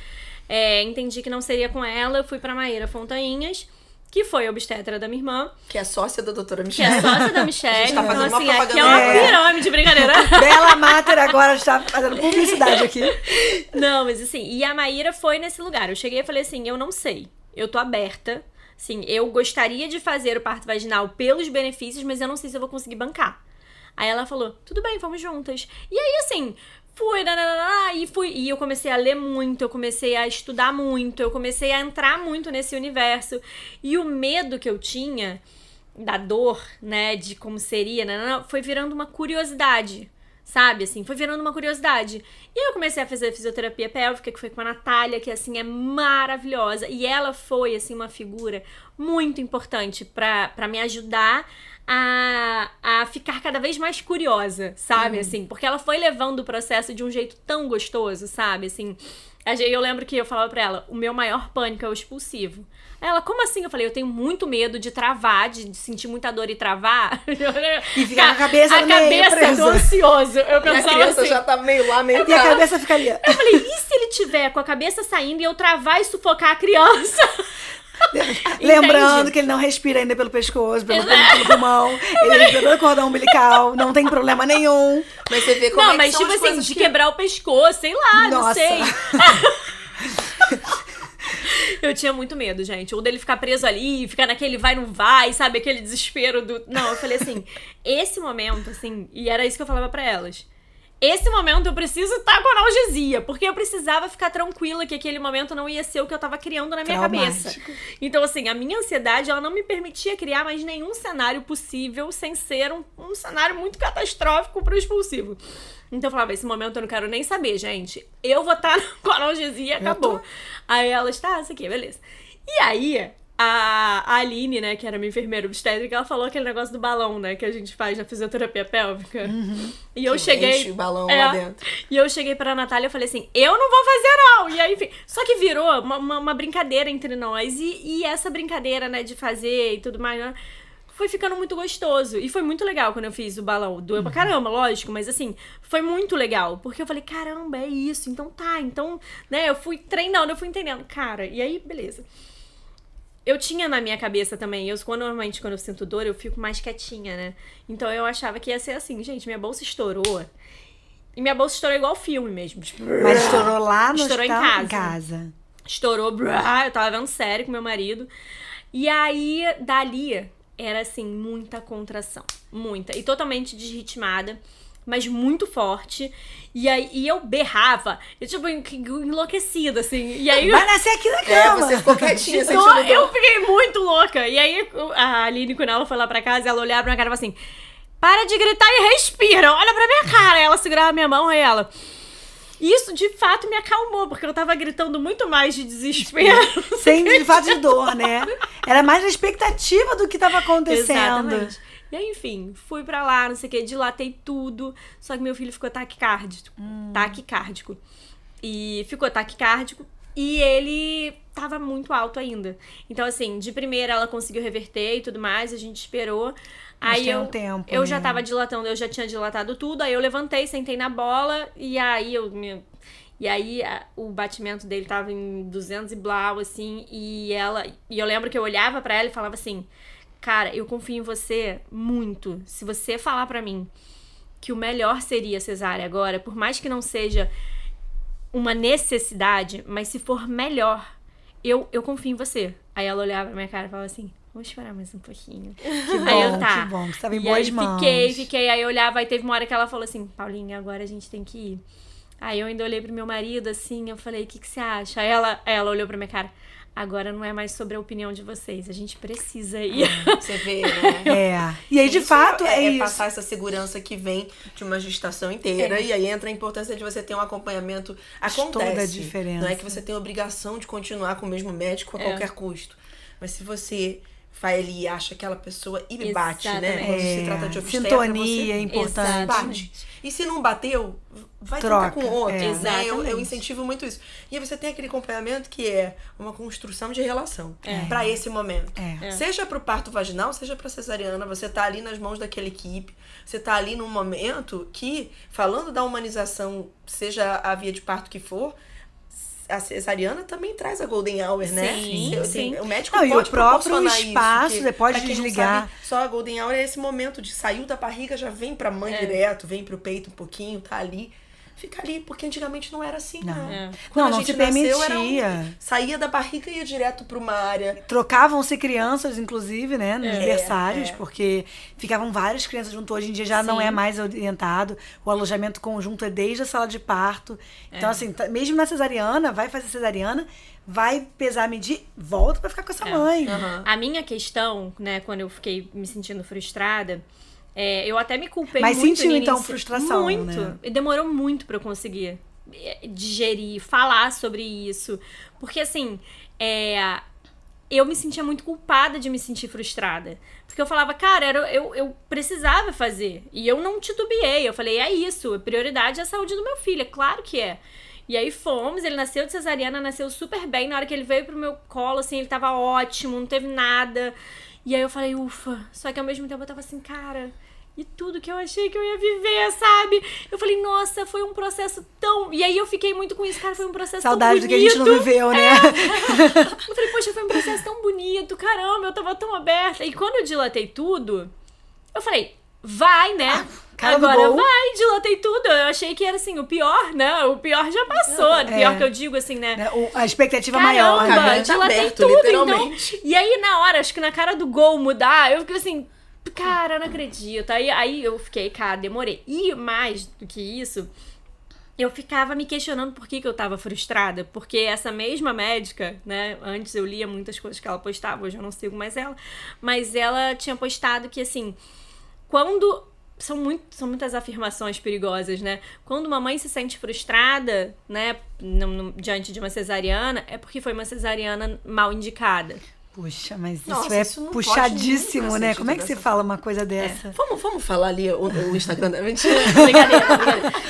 entendi que não seria com ela, eu fui pra Maíra Fontainhas, que foi a obstetra da minha irmã, Que é sócia da doutora que é Michelle. sócia da Michelle. A gente tá Então, fazendo uma assim, aqui é propaganda uma agora. pirâmide, brincadeira. Bela Mater agora está fazendo publicidade aqui. Não, mas assim, e a Maíra foi nesse lugar. Eu cheguei e falei assim, eu não sei, eu tô aberta. Assim, eu gostaria de fazer o parto vaginal pelos benefícios, mas eu não sei se eu vou conseguir bancar. Aí ela falou, tudo bem, vamos juntas. E aí, assim, e eu comecei a ler muito, eu comecei a estudar muito, eu comecei a entrar muito nesse universo. E o medo que eu tinha da dor, né, de como seria, foi virando uma curiosidade. Sabe, assim, foi virando uma curiosidade. E aí eu comecei a fazer fisioterapia pélvica, que foi com a Natália, que, assim, é maravilhosa. E ela foi, assim, uma figura muito importante pra me ajudar a ficar cada vez mais curiosa, sabe, assim. Porque ela foi levando o processo de um jeito tão gostoso, sabe, assim. Eu lembro que eu falava pra ela, o meu maior pânico é o expulsivo. Aí ela, como assim? Eu falei, eu tenho muito medo de travar, de sentir muita dor e travar. E ficar com a cabeça no meio cabeça presa. do ansioso. Eu E a pensava criança assim. já tá meio lá, meio E a cá. cabeça fica ali. Eu falei, e se ele tiver com a cabeça saindo e eu travar e sufocar a criança? Lembrando Entende? que ele não respira ainda pelo pescoço, pelo pulmão. Ele respira pelo cordão umbilical. Não tem problema nenhum. Mas você vê como Não, é que mas são tipo as assim, coisas de que- quebrar o pescoço, sei lá, não Nossa. sei. Eu tinha muito medo, gente. Ou dele ficar preso ali, ficar naquele vai, não vai, sabe? Aquele desespero do... Não, eu falei assim, esse momento, assim... E era isso que eu falava pra elas. Esse momento eu preciso estar com analgesia, porque eu precisava ficar tranquila que aquele momento não ia ser o que eu tava criando na minha cabeça. Então, assim, a minha ansiedade, ela não me permitia criar mais nenhum cenário possível sem ser um cenário muito catastrófico pro expulsivo. Então eu falava, esse momento eu não quero nem saber, gente. Eu vou estar com analgesia e acabou. Aí elas, tá, isso aqui, beleza. E aí... A Aline, né, que era minha enfermeira obstétrica, ela falou aquele negócio do balão, né, que a gente faz na fisioterapia pélvica. E eu Que cheguei... enche o balão lá dentro. E eu cheguei pra Natália e falei assim, eu não vou fazer não! E aí, enfim, só que virou uma brincadeira entre nós. E essa brincadeira, né, de fazer e tudo mais, né, foi ficando muito gostoso. E foi muito legal quando eu fiz o balão. Doeu pra caramba, lógico, mas assim, foi muito legal. Porque eu falei, caramba, é isso, então tá. Então, né, eu fui treinando, eu fui entendendo. Cara, e aí, beleza. Eu tinha na minha cabeça também, normalmente quando eu sinto dor, eu fico mais quietinha, né? Então eu achava que ia ser assim, gente, minha bolsa estourou. E minha bolsa estourou igual filme mesmo. Tipo, Mas estourou lá no Estourou em hospital? casa. Estourou, eu tava vendo série com meu marido. E aí, dali, era assim, muita contração. Muita. E totalmente desritmada, mas muito forte. E aí eu berrava, eu tipo, enlouquecida, assim. E aí Vai nascer aqui na cama. Você ficou quietinha, sentindo Então, dor. eu fiquei muito louca. E aí a Aline, quando ela foi lá pra casa, ela olhava pra minha cara e falou assim, para de gritar e respira, olha pra minha cara. Ela segurava minha mão e ela... Isso, de fato, me acalmou, porque eu tava gritando muito mais de desespero. Sem de fato de dor, né? Era mais a expectativa do que tava acontecendo. Exatamente. E aí, enfim, fui pra lá, não sei o que, dilatei tudo. Só que meu filho ficou taquicárdico. E ficou taquicárdico. E ele tava muito alto ainda. Então, assim, de primeira ela conseguiu reverter e tudo mais, a gente esperou. Mas Aí tem um tempo, eu né? já tava dilatando, eu já tinha dilatado tudo. Aí eu levantei, sentei na bola. E aí o batimento dele tava em 200 e blau, assim. E eu lembro que eu olhava pra ela e falava assim... Cara, eu confio em você muito. Se você falar pra mim que o melhor seria cesárea agora, por mais que não seja uma necessidade, mas se for melhor, eu confio em você. Aí ela olhava pra minha cara e falava assim, vamos esperar mais um pouquinho. Que Aí eu, bom, tá. que bom. Você tava em E boas aí mãos. fiquei. Aí eu olhava, aí teve uma hora que ela falou assim, Paulinha, agora a gente tem que ir. Aí eu ainda olhei pro meu marido, assim, eu falei, o que você acha? Aí ela olhou pra minha cara, agora não é mais sobre a opinião de vocês, a gente precisa ir. Você vê, né? É. E aí, de Isso fato, é isso. passar essa segurança que vem de uma gestação inteira. E aí entra a importância de você ter um acompanhamento. Acontece. toda a diferença. Não é que você tem a obrigação de continuar com o mesmo médico a qualquer custo. Mas se você vai ali e acha aquela pessoa e bate, né? Exatamente. Quando se trata de obstétrica, Sintonia é você importante. bate. E se não bateu, vai Troca, tentar com outro, né? Exatamente. Eu incentivo muito isso. E aí você tem aquele acompanhamento que é uma construção de relação pra esse momento. Seja pro parto vaginal, seja pra cesariana, você tá ali nas mãos daquela equipe, você tá ali num momento que, falando da humanização, seja a via de parto que for, a cesariana também traz a golden hour, né? Sim. O médico Não, pode e o próprio proporcionar espaço, isso, você pode pra quem não desligar. sabe, só a golden hour é esse momento de saiu da barriga, já vem pra mãe direto, vem pro peito um pouquinho, tá ali. Fica ali, porque antigamente não era assim, não. Quando Não a gente se nasceu, permitia. saía da barriga e ia direto pra uma área. Trocavam-se crianças, inclusive, né, nos berçários, porque ficavam várias crianças junto. Hoje em dia já não é mais orientado. O alojamento conjunto é desde a sala de parto. Então, assim, mesmo na cesariana, vai fazer cesariana, vai pesar, medir, volta pra ficar com essa mãe. A minha questão, né, quando eu fiquei me sentindo frustrada, eu até me culpei Mas muito sentiu, no então, início. frustração, Muito. né? E demorou muito pra eu conseguir digerir, falar sobre isso. Porque, assim, eu me sentia muito culpada de me sentir frustrada. Porque eu falava, cara, eu precisava fazer. E eu não titubeei. Eu falei, é isso, a prioridade é a saúde do meu filho, é claro que é. E aí fomos, ele nasceu de cesariana, nasceu super bem. Na hora que ele veio pro meu colo, assim, ele tava ótimo, não teve nada. E aí eu falei, ufa. Só que ao mesmo tempo eu tava assim, cara, e tudo que eu achei que eu ia viver, sabe? Eu falei, nossa, foi um processo tão... E aí eu fiquei muito com isso, cara, foi um processo Saudade tão bonito. do que a gente não viveu, né? Eu falei, poxa, foi um processo tão bonito, caramba, eu tava tão aberta. E quando eu dilatei tudo, eu falei, vai, né? Agora vai, dilatei tudo. Eu achei que era assim, o pior, né? O pior já passou. O pior que eu digo, assim, né? A expectativa Caramba, maior, né? dilatei aberto, tudo, literalmente. então. E aí, na hora, acho que na cara do gol mudar, eu fiquei assim, cara, eu não acredito. Aí eu fiquei, cara, demorei. E mais do que isso, eu ficava me questionando por que eu tava frustrada. Porque essa mesma médica, né? Antes eu lia muitas coisas que ela postava, hoje eu não sigo mais ela. Mas ela tinha postado que, assim, quando... São muitas afirmações perigosas, né? Quando uma mãe se sente frustrada, né, diante de uma cesariana, é porque foi uma cesariana mal indicada. Puxa, mas Nossa, isso é puxadíssimo, né? Como é que você fala uma coisa dessa? Vamos falar ali o Instagram da mentira. Brincadeira.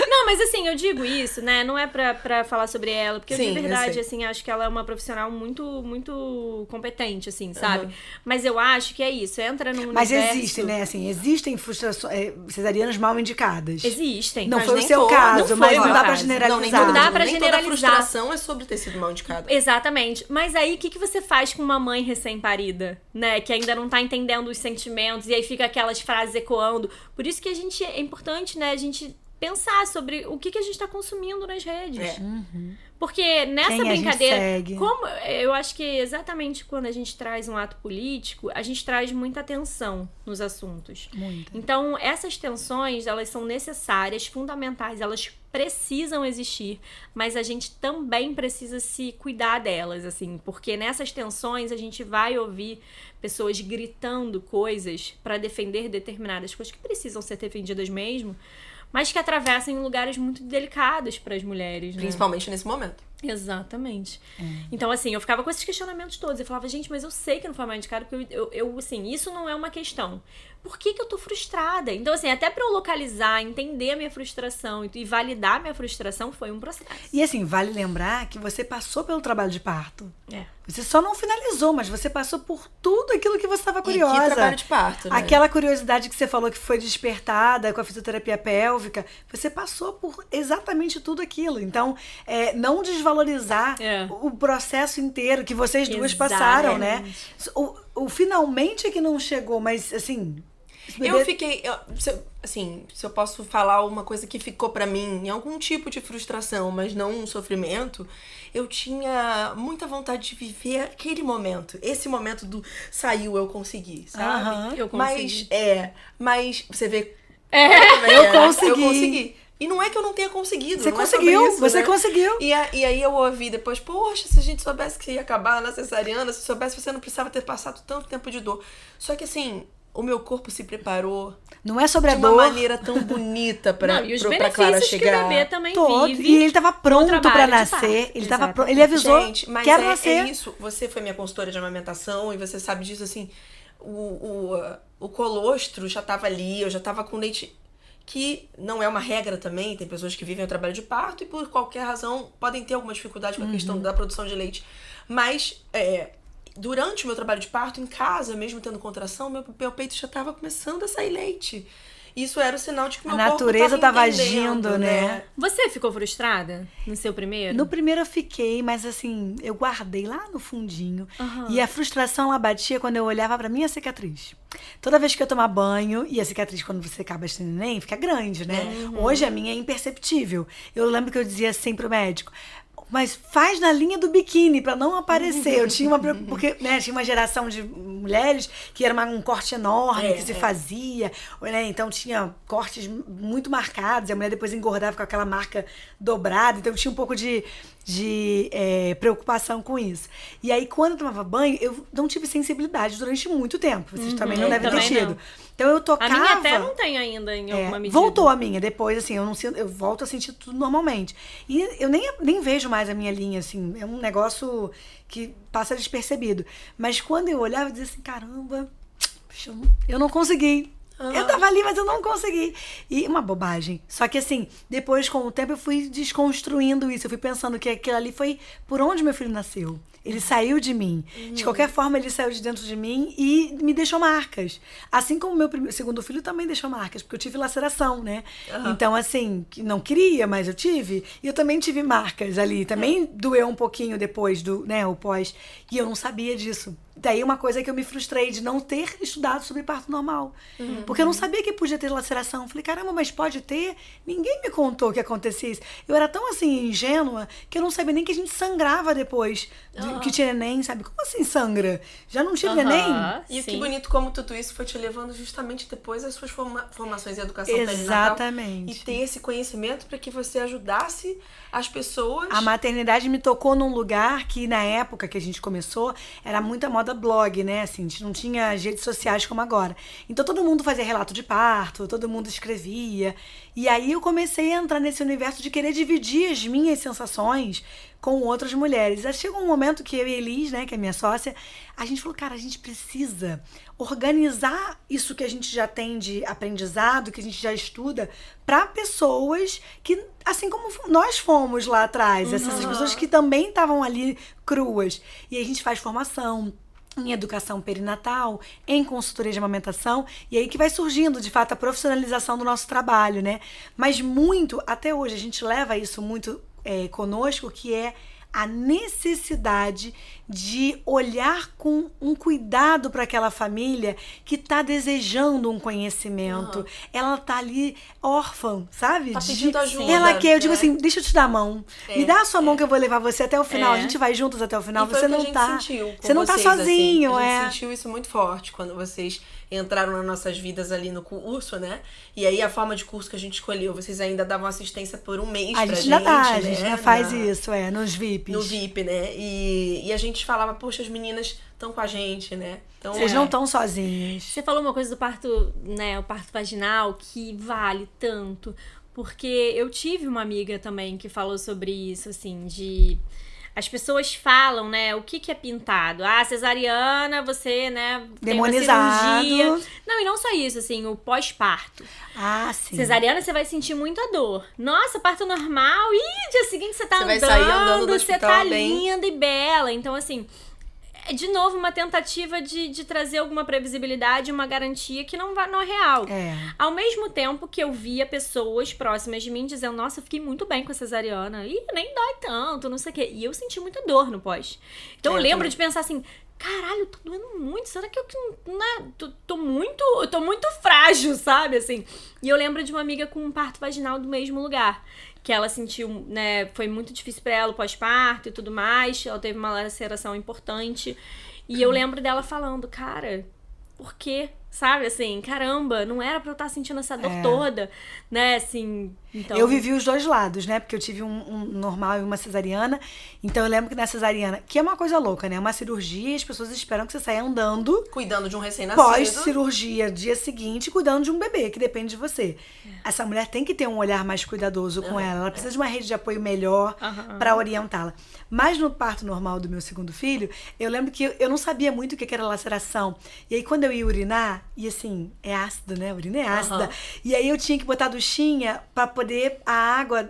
Não, mas assim, eu digo isso, né? Não é pra falar sobre ela, porque Sim, de verdade, assim, acho que ela é uma profissional muito, muito competente, assim, sabe? Mas eu acho que é isso, entra num Mas universo... existem, né? Assim, existem frustrações, cesarianas mal indicadas. Existem. Não Mas foi o nem seu todo, caso, não mas foi não meu dá pra caso. generalizar. Não dá pra nem generalizar. toda frustração é sobre ter sido mal indicado. Exatamente. Mas aí, o que você faz com uma mãe recém-parida, né? Que ainda não tá entendendo os sentimentos, e aí fica aquelas frases ecoando. Por isso que é importante, né? A gente pensar sobre o que a gente tá consumindo nas redes. Porque nessa Quem a gente brincadeira, segue. como eu acho que exatamente quando a gente traz um ato político, a gente traz muita atenção nos assuntos. Muito. Então, essas tensões, elas são necessárias, fundamentais, elas precisam existir, mas a gente também precisa se cuidar delas, assim, porque nessas tensões a gente vai ouvir pessoas gritando coisas para defender determinadas coisas que precisam ser defendidas mesmo, mas que atravessam lugares muito delicados para as mulheres, né? Principalmente nesse momento. Exatamente. Então, assim, eu ficava com esses questionamentos todos. Eu falava, gente, mas eu sei que não foi mal indicado, porque eu assim, isso não é uma questão. Por que eu tô frustrada? Então, assim, até pra eu localizar, entender a minha frustração e validar a minha frustração, foi um processo. E assim, vale lembrar que você passou pelo trabalho de parto. É. Você só não finalizou, mas você passou por tudo aquilo que você estava curiosa. E que trabalho de parto, né? Aquela curiosidade que você falou que foi despertada com a fisioterapia pélvica, você passou por exatamente tudo aquilo. Então, não desvalorizar o processo inteiro que vocês duas passaram, né? O finalmente é que não chegou, mas assim... Eu fiquei, se eu posso falar uma coisa que ficou pra mim, algum tipo de frustração, mas não um sofrimento, eu tinha muita vontade de viver aquele momento. Esse momento do saiu, eu consegui, sabe? Eu consegui. Mas você vê... Eu consegui. E não é que eu não tenha conseguido. Você não conseguiu, é sobre isso, você né? conseguiu. E aí eu ouvi depois, poxa, se a gente soubesse que ia acabar na cesariana, se soubesse você não precisava ter passado tanto tempo de dor. Só que assim... O meu corpo se preparou não é sobre a de uma dor. maneira tão bonita pra, e os pra Clara benefícios chegar. que o bebê também vive. E ele tava pronto pra trabalho de nascer. parto. Ele tava pronto. Ele avisou, Gente, mas quero nascer. é isso. Você foi minha consultora de amamentação e você sabe disso, assim. o colostro já tava ali, eu já tava com leite, que não é uma regra também, tem pessoas que vivem o trabalho de parto e por qualquer razão podem ter alguma dificuldade com a questão da produção de leite. Mas durante o meu trabalho de parto, em casa, mesmo tendo contração, meu peito já tava começando a sair leite. Isso era o sinal de que meu corpo natureza tava agindo, né? Você ficou frustrada no seu primeiro? No primeiro eu fiquei, mas assim, eu guardei lá no fundinho. E a frustração, ela batia quando eu olhava pra minha cicatriz. Toda vez que eu tomar banho, e a cicatriz quando você acaba de neném, fica grande, né? Hoje a minha é imperceptível. Eu lembro que eu dizia assim pro médico, mas faz na linha do biquíni pra não aparecer. Eu tinha porque, né, tinha uma geração de mulheres que era um corte enorme que se fazia, né? Então tinha cortes muito marcados, e a mulher depois engordava com aquela marca dobrada, então eu tinha um pouco de preocupação com isso. E aí, quando eu tomava banho, eu não tive sensibilidade durante muito tempo. Vocês também não devem ter tido. Não. Então eu tocava... A minha até não tem ainda, em alguma medida. Voltou a minha, depois, assim, eu volto a sentir tudo normalmente. E eu nem vejo mais a minha linha, assim, é um negócio que passa despercebido. Mas quando eu olhava, eu dizia assim, caramba, eu não consegui. Eu tava ali, mas eu não consegui. E uma bobagem. Só que assim, depois, com o tempo, eu fui desconstruindo isso. Eu fui pensando que aquilo ali foi por onde meu filho nasceu. Ele saiu de mim. De qualquer forma, ele saiu de dentro de mim e me deixou marcas. Assim como meu segundo filho também deixou marcas, porque eu tive laceração, né? Então, assim, não queria, mas eu tive. E eu também tive marcas ali. Também doeu um pouquinho depois o pós. E eu não sabia disso. Daí uma coisa que eu me frustrei de não ter estudado sobre parto normal. Porque eu não sabia que podia ter laceração. Falei, caramba, mas pode ter? Ninguém me contou que acontecia isso. Eu era tão, assim, ingênua, que eu não sabia nem que a gente sangrava depois que tinha neném, sabe? Como assim sangra? Já não tive neném? E que bonito como tudo isso foi te levando justamente depois às suas formações em educação perinatal. Exatamente. E ter esse conhecimento para que você ajudasse as pessoas. A maternidade me tocou num lugar que, na época que a gente começou, era muita moda blog, né? Assim, a gente não tinha redes sociais como agora. Então todo mundo fazia relato de parto, todo mundo escrevia. E aí eu comecei a entrar nesse universo de querer dividir as minhas sensações com outras mulheres. Aí chegou um momento que eu e a Elis, né, que é minha sócia, a gente falou, cara, a gente precisa organizar isso que a gente já tem de aprendizado, que a gente já estuda, para pessoas que, assim como nós fomos lá atrás, essas pessoas que também estavam ali cruas. E aí a gente faz formação em educação perinatal, em consultoria de amamentação, e aí que vai surgindo, de fato, a profissionalização do nosso trabalho, né? Mas muito, até hoje, a gente leva isso muito conosco, que é a necessidade de olhar com um cuidado para aquela família que está desejando um conhecimento. Ela tá ali órfã, sabe? Tá pedindo ajuda. Ela quer, eu digo assim, deixa eu te dar a mão. Me dá a sua mão que eu vou levar você até o final. A gente vai juntos até o final. E foi você o que não a gente tá. Sentiu com você não vocês, tá sozinho, assim. A gente sentiu isso muito forte quando vocês entraram nas nossas vidas ali no curso, né? E aí a forma de curso que a gente escolheu, vocês ainda davam assistência por um mês pra gente, a gente ainda faz isso, nos VIPs. No VIP, né? E a gente falava, poxa, as meninas estão com a gente, né? Então, vocês não estão sozinhas. Você falou uma coisa do parto, né? O parto vaginal, que vale tanto. Porque eu tive uma amiga também que falou sobre isso, assim, de... As pessoas falam, né, o que é pintado. Ah, cesariana, você, né, demonizado. Tem uma cirurgia. Não, e não só isso, assim, o pós-parto. Ah, sim. Cesariana, você vai sentir muita dor. Nossa, parto normal. Ih, dia seguinte você tá vai sair andando do você hospital tá bem linda e bela. Então, assim... É, de novo, uma tentativa de trazer alguma previsibilidade, uma garantia que não é real. Ao mesmo tempo que eu via pessoas próximas de mim dizendo, nossa, eu fiquei muito bem com a cesariana. Ih, nem dói tanto, não sei o quê. E eu senti muita dor no pós. Então eu lembro de pensar assim, caralho, tô doendo muito. Será que eu tô muito frágil, sabe? Assim. E eu lembro de uma amiga com um parto vaginal do mesmo lugar. Que ela sentiu, né, foi muito difícil pra ela o pós-parto e tudo mais, ela teve uma laceração importante, e eu lembro dela falando, cara, por quê? Sabe, assim, caramba, não era pra eu estar sentindo essa dor toda, né, assim, então... Eu vivi os dois lados, né, porque eu tive um normal e uma cesariana, então eu lembro que na cesariana, que é uma coisa louca, né, uma cirurgia, as pessoas esperam que você saia andando... Cuidando de um recém-nascido. Pós-cirurgia, dia seguinte, cuidando de um bebê, que depende de você. Essa mulher tem que ter um olhar mais cuidadoso com ela precisa de uma rede de apoio melhor pra orientá-la. Mas no parto normal do meu segundo filho, eu lembro que eu não sabia muito o que era laceração. E aí, quando eu ia urinar, e assim, é ácido, né? A urina é ácida. E aí eu tinha que botar a duchinha pra poder a água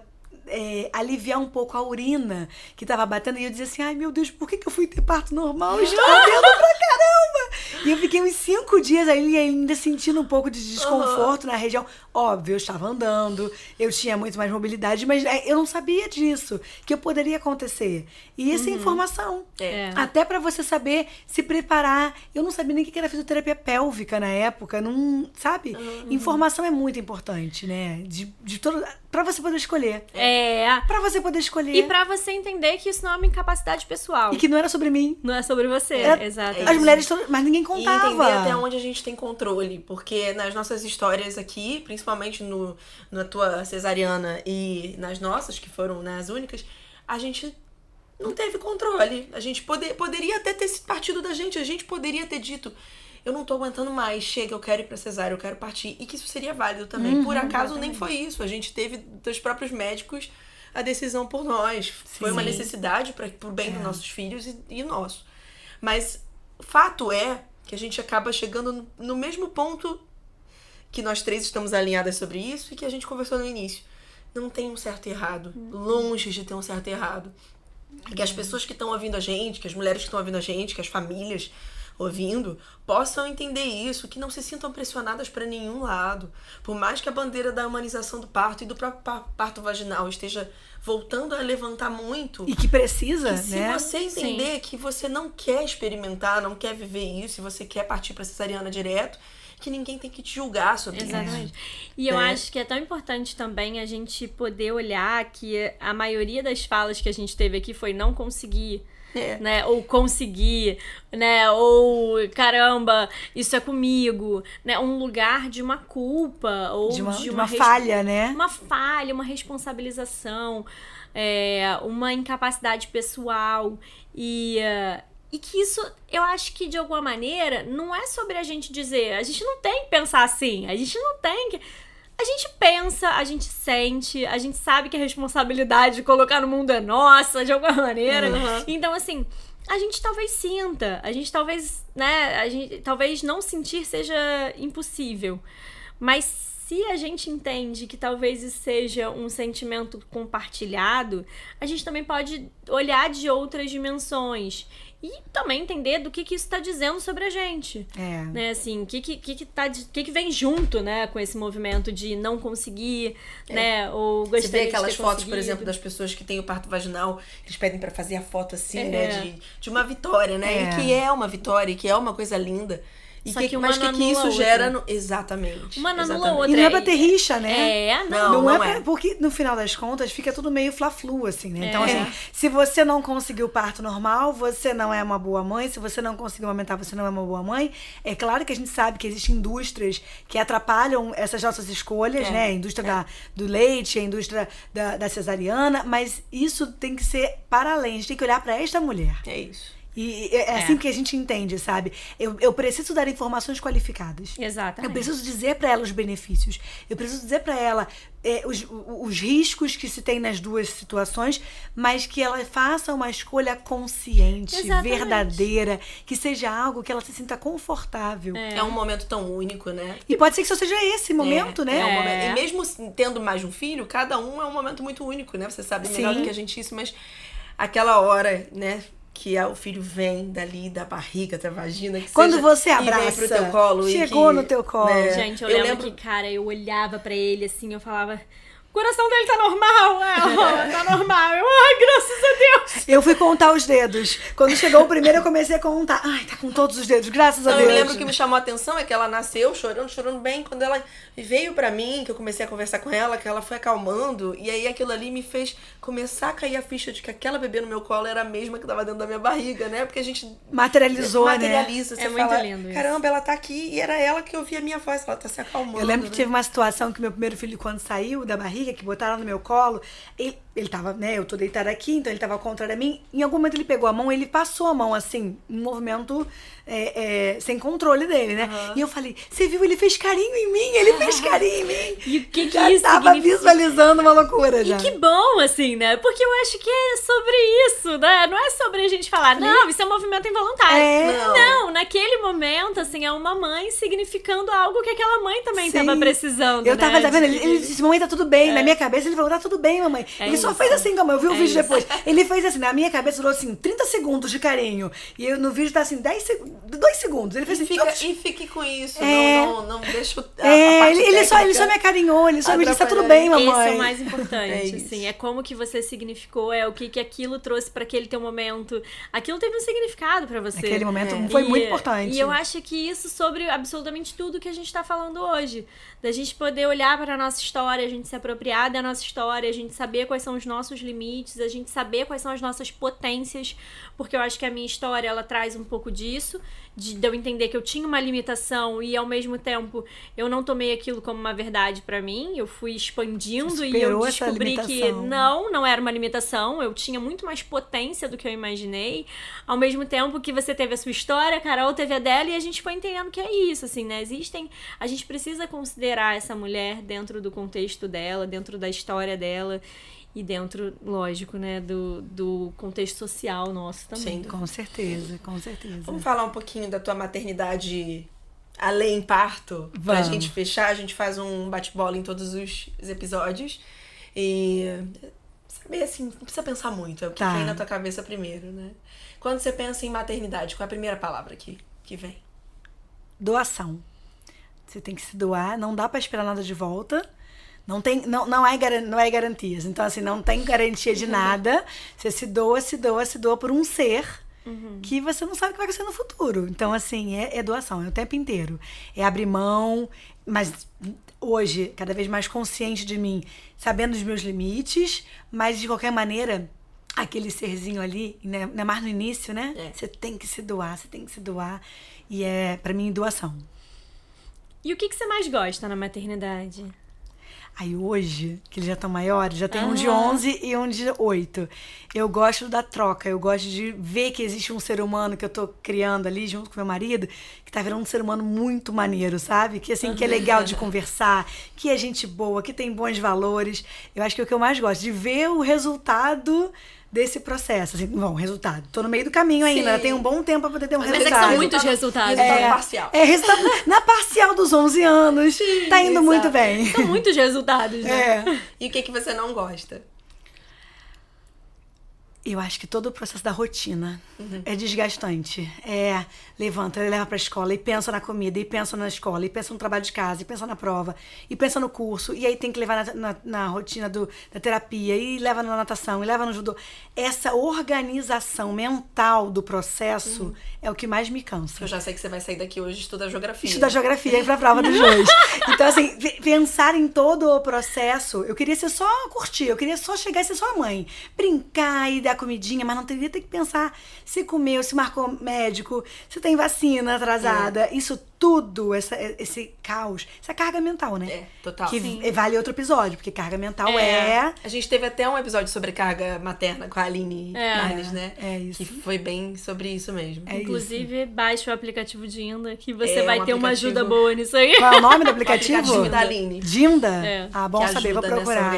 aliviar um pouco a urina que tava batendo. E eu dizia assim, ai meu Deus, por que eu fui ter parto normal? Eu estou doendo pra caramba! E eu fiquei uns 5 dias ali ainda sentindo um pouco de desconforto na região. Óbvio, eu estava andando, eu tinha muito mais mobilidade, mas eu não sabia disso, que eu poderia acontecer. E isso é informação. Até pra você saber se preparar. Eu não sabia nem o que era fisioterapia pélvica na época, não, sabe? Informação é muito importante, né? De todo, pra você poder escolher. Pra você poder escolher. E pra você entender que isso não é uma incapacidade pessoal. E que não era sobre mim. Não é sobre você, exato. As mulheres, mas ninguém contava. E entender até onde a gente tem controle. Porque nas nossas histórias aqui, principalmente na tua cesariana e nas nossas, que foram as únicas, a gente não teve controle. A gente poderia até ter partido da gente. A gente poderia ter dito, eu não tô aguentando mais, chega, eu quero ir pra cesárea, eu quero partir. E que isso seria válido também. Por acaso, nem foi isso. A gente teve dos próprios médicos a decisão por nós. Foi uma necessidade pro bem dos nossos filhos e nosso. Mas o fato é que a gente acaba chegando no mesmo ponto que nós três estamos alinhadas sobre isso e que a gente conversou no início. Não tem um certo e errado. Longe de ter um certo e errado. Que as pessoas que estão ouvindo a gente, que as mulheres que estão ouvindo a gente, que as famílias ouvindo, possam entender isso, que não se sintam pressionadas para nenhum lado. Por mais que a bandeira da humanização do parto e do próprio parto vaginal esteja voltando a levantar muito. E que precisa, que se você entender que você não quer experimentar, não quer viver isso, e você quer partir para cesariana direto, que ninguém tem que te julgar sobre isso. Exatamente. E eu acho que é tão importante também a gente poder olhar que a maioria das falas que a gente teve aqui foi não conseguir, né? Ou conseguir, né? Ou caramba, isso é comigo, né? Um lugar de uma culpa ou de uma falha, né? Uma falha, uma responsabilização, uma incapacidade pessoal e que isso, eu acho que de alguma maneira, não é sobre a gente dizer, a gente não tem que pensar assim, a gente não tem que... A gente pensa, a gente sente, a gente sabe que a responsabilidade de colocar no mundo é nossa, de alguma maneira. Então, assim, a gente talvez sinta, a gente talvez, né, talvez não sentir seja impossível. Mas se a gente entende que talvez isso seja um sentimento compartilhado, a gente também pode olhar de outras dimensões. E também entender do que isso está dizendo sobre a gente. Né, assim, o que vem junto, né, com esse movimento de não conseguir, né, ou gostaria de ter Você vê aquelas fotos, conseguido. por exemplo, das pessoas que têm o parto vaginal, eles pedem pra fazer a foto assim, né, de uma vitória, né, e que é uma vitória, que é uma coisa linda. E só que uma mas não que isso anula gera... Exatamente. Uma não anula exatamente. outra. E não é pra ter rixa, né? Não é. Porque, no final das contas, fica tudo meio fla-flu, assim, né? Então, assim, se você não conseguiu parto normal, você não é uma boa mãe. Se você não conseguiu amamentar, você não é uma boa mãe. É claro que a gente sabe que existem indústrias que atrapalham essas nossas escolhas, né? A indústria do leite, a indústria da cesariana. Mas isso tem que ser para além. A gente tem que olhar pra esta mulher. É isso. E é assim que a gente entende, sabe? Eu preciso dar informações qualificadas. Exatamente. Eu preciso dizer pra ela os benefícios. Eu preciso dizer pra ela os riscos que se tem nas duas situações, mas que ela faça uma escolha consciente, verdadeira, que seja algo que ela se sinta confortável. É um momento tão único, né? E pode ser que só seja esse momento, né? É um momento. E mesmo tendo mais de um filho, cada um é um momento muito único, né? Você sabe melhor do que a gente isso, mas aquela hora, né? Que o filho vem dali da barriga, da vagina. Que quando seja, você abraça, e vem pro teu colo. Chegou no teu colo. Né? Gente, eu lembro que, cara, eu olhava pra ele assim, eu falava... O coração dele tá normal, tá normal. Ai, graças a Deus. Eu fui contar os dedos. Quando chegou o primeiro, eu comecei a contar. Ai, tá com todos os dedos, graças a Deus. Eu lembro que me chamou a atenção é que ela nasceu chorando bem. Quando ela veio pra mim, que eu comecei a conversar com ela, que ela foi acalmando. E aí aquilo ali me fez começar a cair a ficha de que aquela bebê no meu colo era a mesma que tava dentro da minha barriga, né? Porque a gente materializa, né? Você é fala, muito lindo isso. Caramba, ela tá aqui. E era ela que ouvia a minha voz. Ela tá se acalmando. Eu lembro que teve uma situação que meu primeiro filho, quando saiu da barriga, que botaram no meu colo, ele tava, né, eu tô deitada aqui, então ele tava ao contrário a mim. Em algum momento ele pegou a mão, ele passou a mão, assim, um movimento sem controle dele, né? E eu falei, você viu, ele fez carinho em mim, ele fez carinho em mim. E o que já isso tava significa? visualizando uma loucura já. E que bom, assim, né? Porque eu acho que é sobre isso, né? Não é sobre a gente falar, não, isso é um movimento involuntário. Não, naquele momento, assim, é uma mãe significando algo que aquela mãe também tava precisando, eu tava, né? tá vendo? Ele disse, mamãe, tá tudo bem. Na minha cabeça ele falou, tá tudo bem, mamãe. Ele só fez assim, calma, eu vi o vídeo depois. Ele fez assim, na minha cabeça durou assim, 30 segundos de carinho. E no vídeo tá assim, 2 segundos. Ele fez assim, e fique com isso, não deixa ele só me acarinhou, ele só me disse, tá tudo bem, mamãe. Esse é o mais importante, assim, é como que você significou, é o que aquilo trouxe pra aquele teu momento. Aquilo teve um significado pra você. Aquele momento foi muito importante. E eu acho que isso sobre absolutamente tudo que a gente tá falando hoje. Da gente poder olhar pra nossa história, a gente se apropriar da nossa história, a gente saber quais são os nossos limites, a gente saber quais são as nossas potências, porque eu acho que a minha história, ela traz um pouco disso, de eu entender que eu tinha uma limitação e, ao mesmo tempo, eu não tomei aquilo como uma verdade pra mim, eu fui expandindo e eu descobri que não era uma limitação, eu tinha muito mais potência do que eu imaginei, ao mesmo tempo que você teve a sua história, a Carol teve a dela, e a gente foi entendendo que é isso, assim, né? A gente precisa considerar essa mulher dentro do contexto dela, dentro da história dela, e dentro, lógico, né, do contexto social nosso também. Sim, com certeza, com certeza. Vamos falar um pouquinho da tua maternidade além parto? Pra gente fechar, a gente faz um bate-bola em todos os episódios. E saber, assim, não precisa pensar muito, é o que vem na tua cabeça primeiro, né? Quando você pensa em maternidade, qual é a primeira palavra que vem? Doação. Você tem que se doar, não dá pra esperar nada de volta. Não é garantias. Então, assim, não tem garantia de nada. Você se doa por um ser que você não sabe o que vai acontecer no futuro. Então, assim, é doação, é o tempo inteiro. É abrir mão, mas hoje, cada vez mais consciente de mim, sabendo dos meus limites, mas de qualquer maneira, aquele serzinho ali, né, mais no início, né? Você tem que se doar, E pra mim, doação. E o que você mais gosta na maternidade? Aí hoje, que eles já estão maiores, já tem um de 11 e um de 8. Eu gosto da troca, eu gosto de ver que existe um ser humano que eu tô criando ali junto com meu marido, que tá virando um ser humano muito maneiro, sabe? Que assim, que é legal de conversar, que é gente boa, que tem bons valores. Eu acho que é o que eu mais gosto, de ver o resultado desse processo, assim, bom, resultado. Tô no meio do caminho ainda, tem um bom tempo pra poder ter um resultado. Mas é que são muitos resultados. Resultado parcial. Resultado na parcial dos 11 anos. Sim, tá indo muito bem. São muitos resultados, né? E o que você não gosta? Eu acho que todo o processo da rotina é desgastante. Levanta, leva pra escola, e pensa na comida, e pensa na escola, e pensa no trabalho de casa, e pensa na prova, e pensa no curso, e aí tem que levar na rotina da terapia, e leva na natação, e leva no judô. Essa organização mental do processo é o que mais me cansa. Eu já sei que você vai sair daqui hoje e estudar geografia. Estudar geografia, ir pra prova dos dois. Então, assim, pensar em todo o processo, eu queria ser só curtir, eu queria só chegar e ser só a mãe. Brincar e dar comidinha, mas não teria que pensar se comeu, se marcou médico, se tem vacina atrasada. Isso tudo, esse caos, essa carga mental, né? Total. Que vale outro episódio, porque carga mental A gente teve até um episódio sobre carga materna com a Aline Marnes, né? Isso. Que foi bem sobre isso mesmo. Inclusive, baixe o aplicativo Dinda, que você vai ter uma ajuda boa nisso aí. Qual é o nome do aplicativo? O aplicativo da Aline. Dinda? Bom que saber, vou procurar.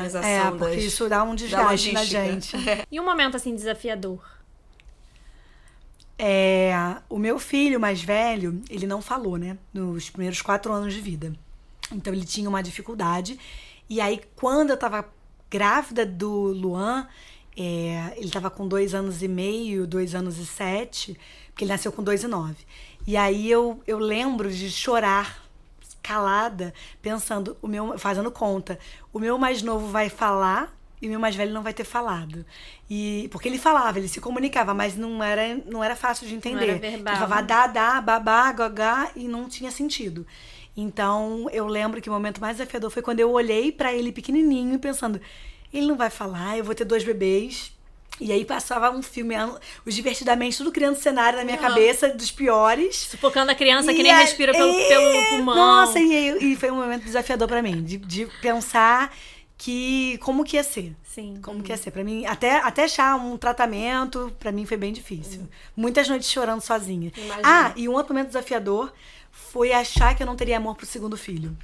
Porque isso dá um desgaste na gente. E um momento, assim, desafiador? O meu filho mais velho, ele não falou, né? Nos primeiros 4 anos de vida. Então, ele tinha uma dificuldade. E aí, quando eu tava grávida do Luan, ele tava com 2 anos e meio, 2 anos e 7, porque ele nasceu com 2 e 9. E aí, eu lembro de chorar, calada, pensando, fazendo conta. O meu mais novo vai falar e o meu mais velho não vai ter falado. Porque ele falava, ele se comunicava, mas não era fácil de entender. Não era verbal. Ele falava dá, babá, gogá, e não tinha sentido. Então, eu lembro que o momento mais desafiador foi quando eu olhei pra ele pequenininho, pensando, ele não vai falar, eu vou ter 2 bebês. E aí passava um filme, os Divertidamente, tudo criando cenário na minha cabeça, dos piores. Sufocando a criança que nem respira pelo pulmão. Nossa, e foi um momento desafiador pra mim, de pensar como que ia ser. Sim. Como que ia ser. Pra mim, até achar um tratamento, pra mim foi bem difícil. Muitas noites chorando sozinha. Imagina. E um outro momento desafiador foi achar que eu não teria amor pro segundo filho.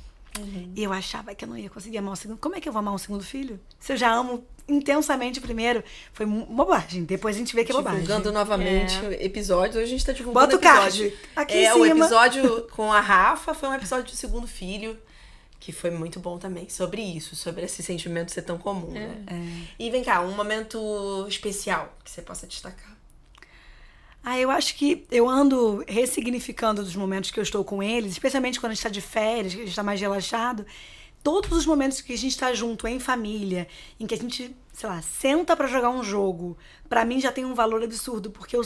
E eu achava que eu não ia conseguir amar o segundo. Como é que eu vou amar um segundo filho? Se eu já amo intensamente o primeiro. Foi bobagem. Depois a gente vê que é bobagem. Divulgando novamente episódios. Hoje a gente tá divulgando Bota o card aqui em cima. O episódio com a Rafa foi um episódio do segundo filho, que foi muito bom também. Sobre isso, sobre esse sentimento ser tão comum, né? E vem cá, um momento especial que você possa destacar. Eu acho que eu ando ressignificando dos momentos que eu estou com eles, especialmente quando a gente está de férias, que a gente está mais relaxado. Todos os momentos que a gente está junto, em família, em que a gente, sei lá, senta pra jogar um jogo, pra mim já tem um valor absurdo, porque eu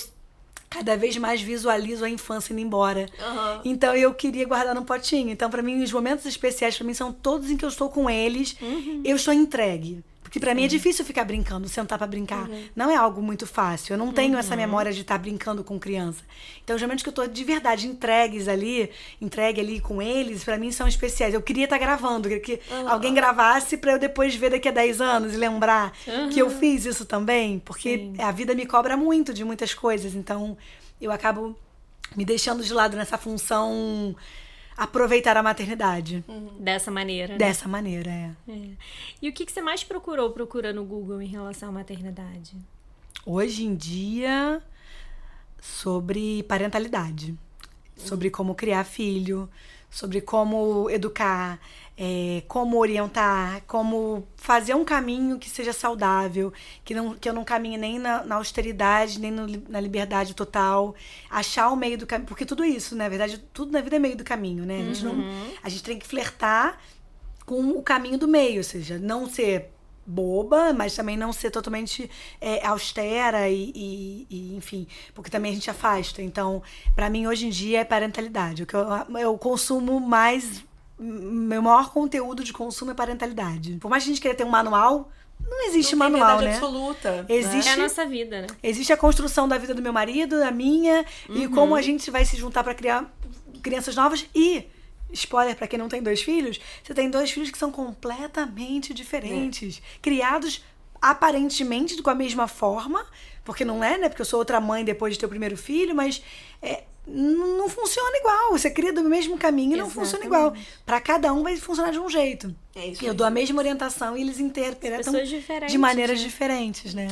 cada vez mais visualizo a infância indo embora. Então eu queria guardar num potinho. Então pra mim os momentos especiais pra mim são todos em que eu estou com eles, eu estou entregue. Porque pra mim é difícil ficar brincando, sentar pra brincar. Não é algo muito fácil. Eu não tenho essa memória de estar brincando com criança. Então, os momentos que eu tô de verdade entregue ali com eles, pra mim são especiais. Eu queria estar gravando, queria que alguém gravasse pra eu depois ver daqui a 10 anos e lembrar que eu fiz isso também. Porque a vida me cobra muito de muitas coisas. Então, eu acabo me deixando de lado nessa função... aproveitar a maternidade. Dessa maneira, né? Dessa maneira, E o que você mais procura no Google em relação à maternidade? Hoje em dia, sobre parentalidade. Sobre como criar filho, sobre como educar, como orientar, como fazer um caminho que seja saudável, que eu não caminhe nem na austeridade, nem na liberdade total. Achar o meio do caminho. Porque tudo isso, na verdade, tudo na vida é meio do caminho, né? A gente tem que flertar com o caminho do meio, ou seja, não ser boba, mas também não ser totalmente austera e enfim, porque também a gente afasta. Então, pra mim, hoje em dia, é parentalidade. O que eu consumo mais... Meu maior conteúdo de consumo é parentalidade. Por mais que a gente queira ter um manual, não existe manual, né? Absoluta. Existe, é a nossa vida, né? Existe a construção da vida do meu marido, da minha, e como a gente vai se juntar pra criar crianças novas. E, spoiler pra quem não tem 2 filhos, você tem 2 filhos que são completamente diferentes. Criados aparentemente com a mesma forma, porque não é, né? Porque eu sou outra mãe depois de ter o primeiro filho, mas... não funciona igual. Você cria do mesmo caminho e não funciona igual. Pra cada um vai funcionar de um jeito. Eu dou a mesma orientação e eles interpretam de maneiras diferentes, né?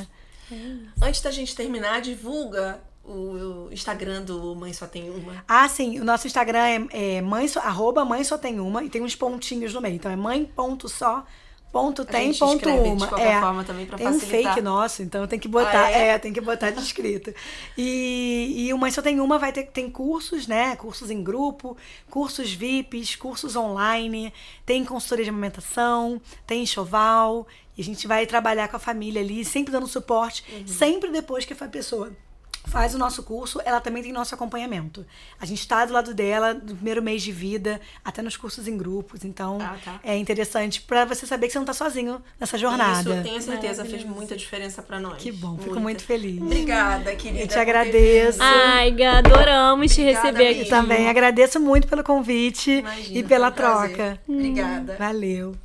Antes da gente terminar, divulga o Instagram do Mãe Só Tem Uma. Sim. O nosso Instagram é @mãe só tem uma e tem uns pontinhos no meio. Então é mãe.só.tem.uma. De qualquer forma também pra tem facilitar. Um fake nosso, então tem que botar, tem que botar de escrito. E o Mãe Só Tem Uma tem cursos, né? Cursos em grupo, cursos VIPs, cursos online, tem consultoria de amamentação, tem enxoval, e a gente vai trabalhar com a família ali, sempre dando suporte, sempre depois que a pessoa faz o nosso curso, ela também tem nosso acompanhamento. A gente está do lado dela no primeiro mês de vida, até nos cursos em grupos. Então, é interessante para você saber que você não está sozinho nessa jornada. Isso, eu tenho certeza, fez muita diferença para nós. Que bom, fico muito feliz. Obrigada, querida. Eu te agradeço. Adoramos te receber aqui. Eu também agradeço muito pelo convite. Imagina, e pela foi um prazer. troca. Obrigada. Valeu.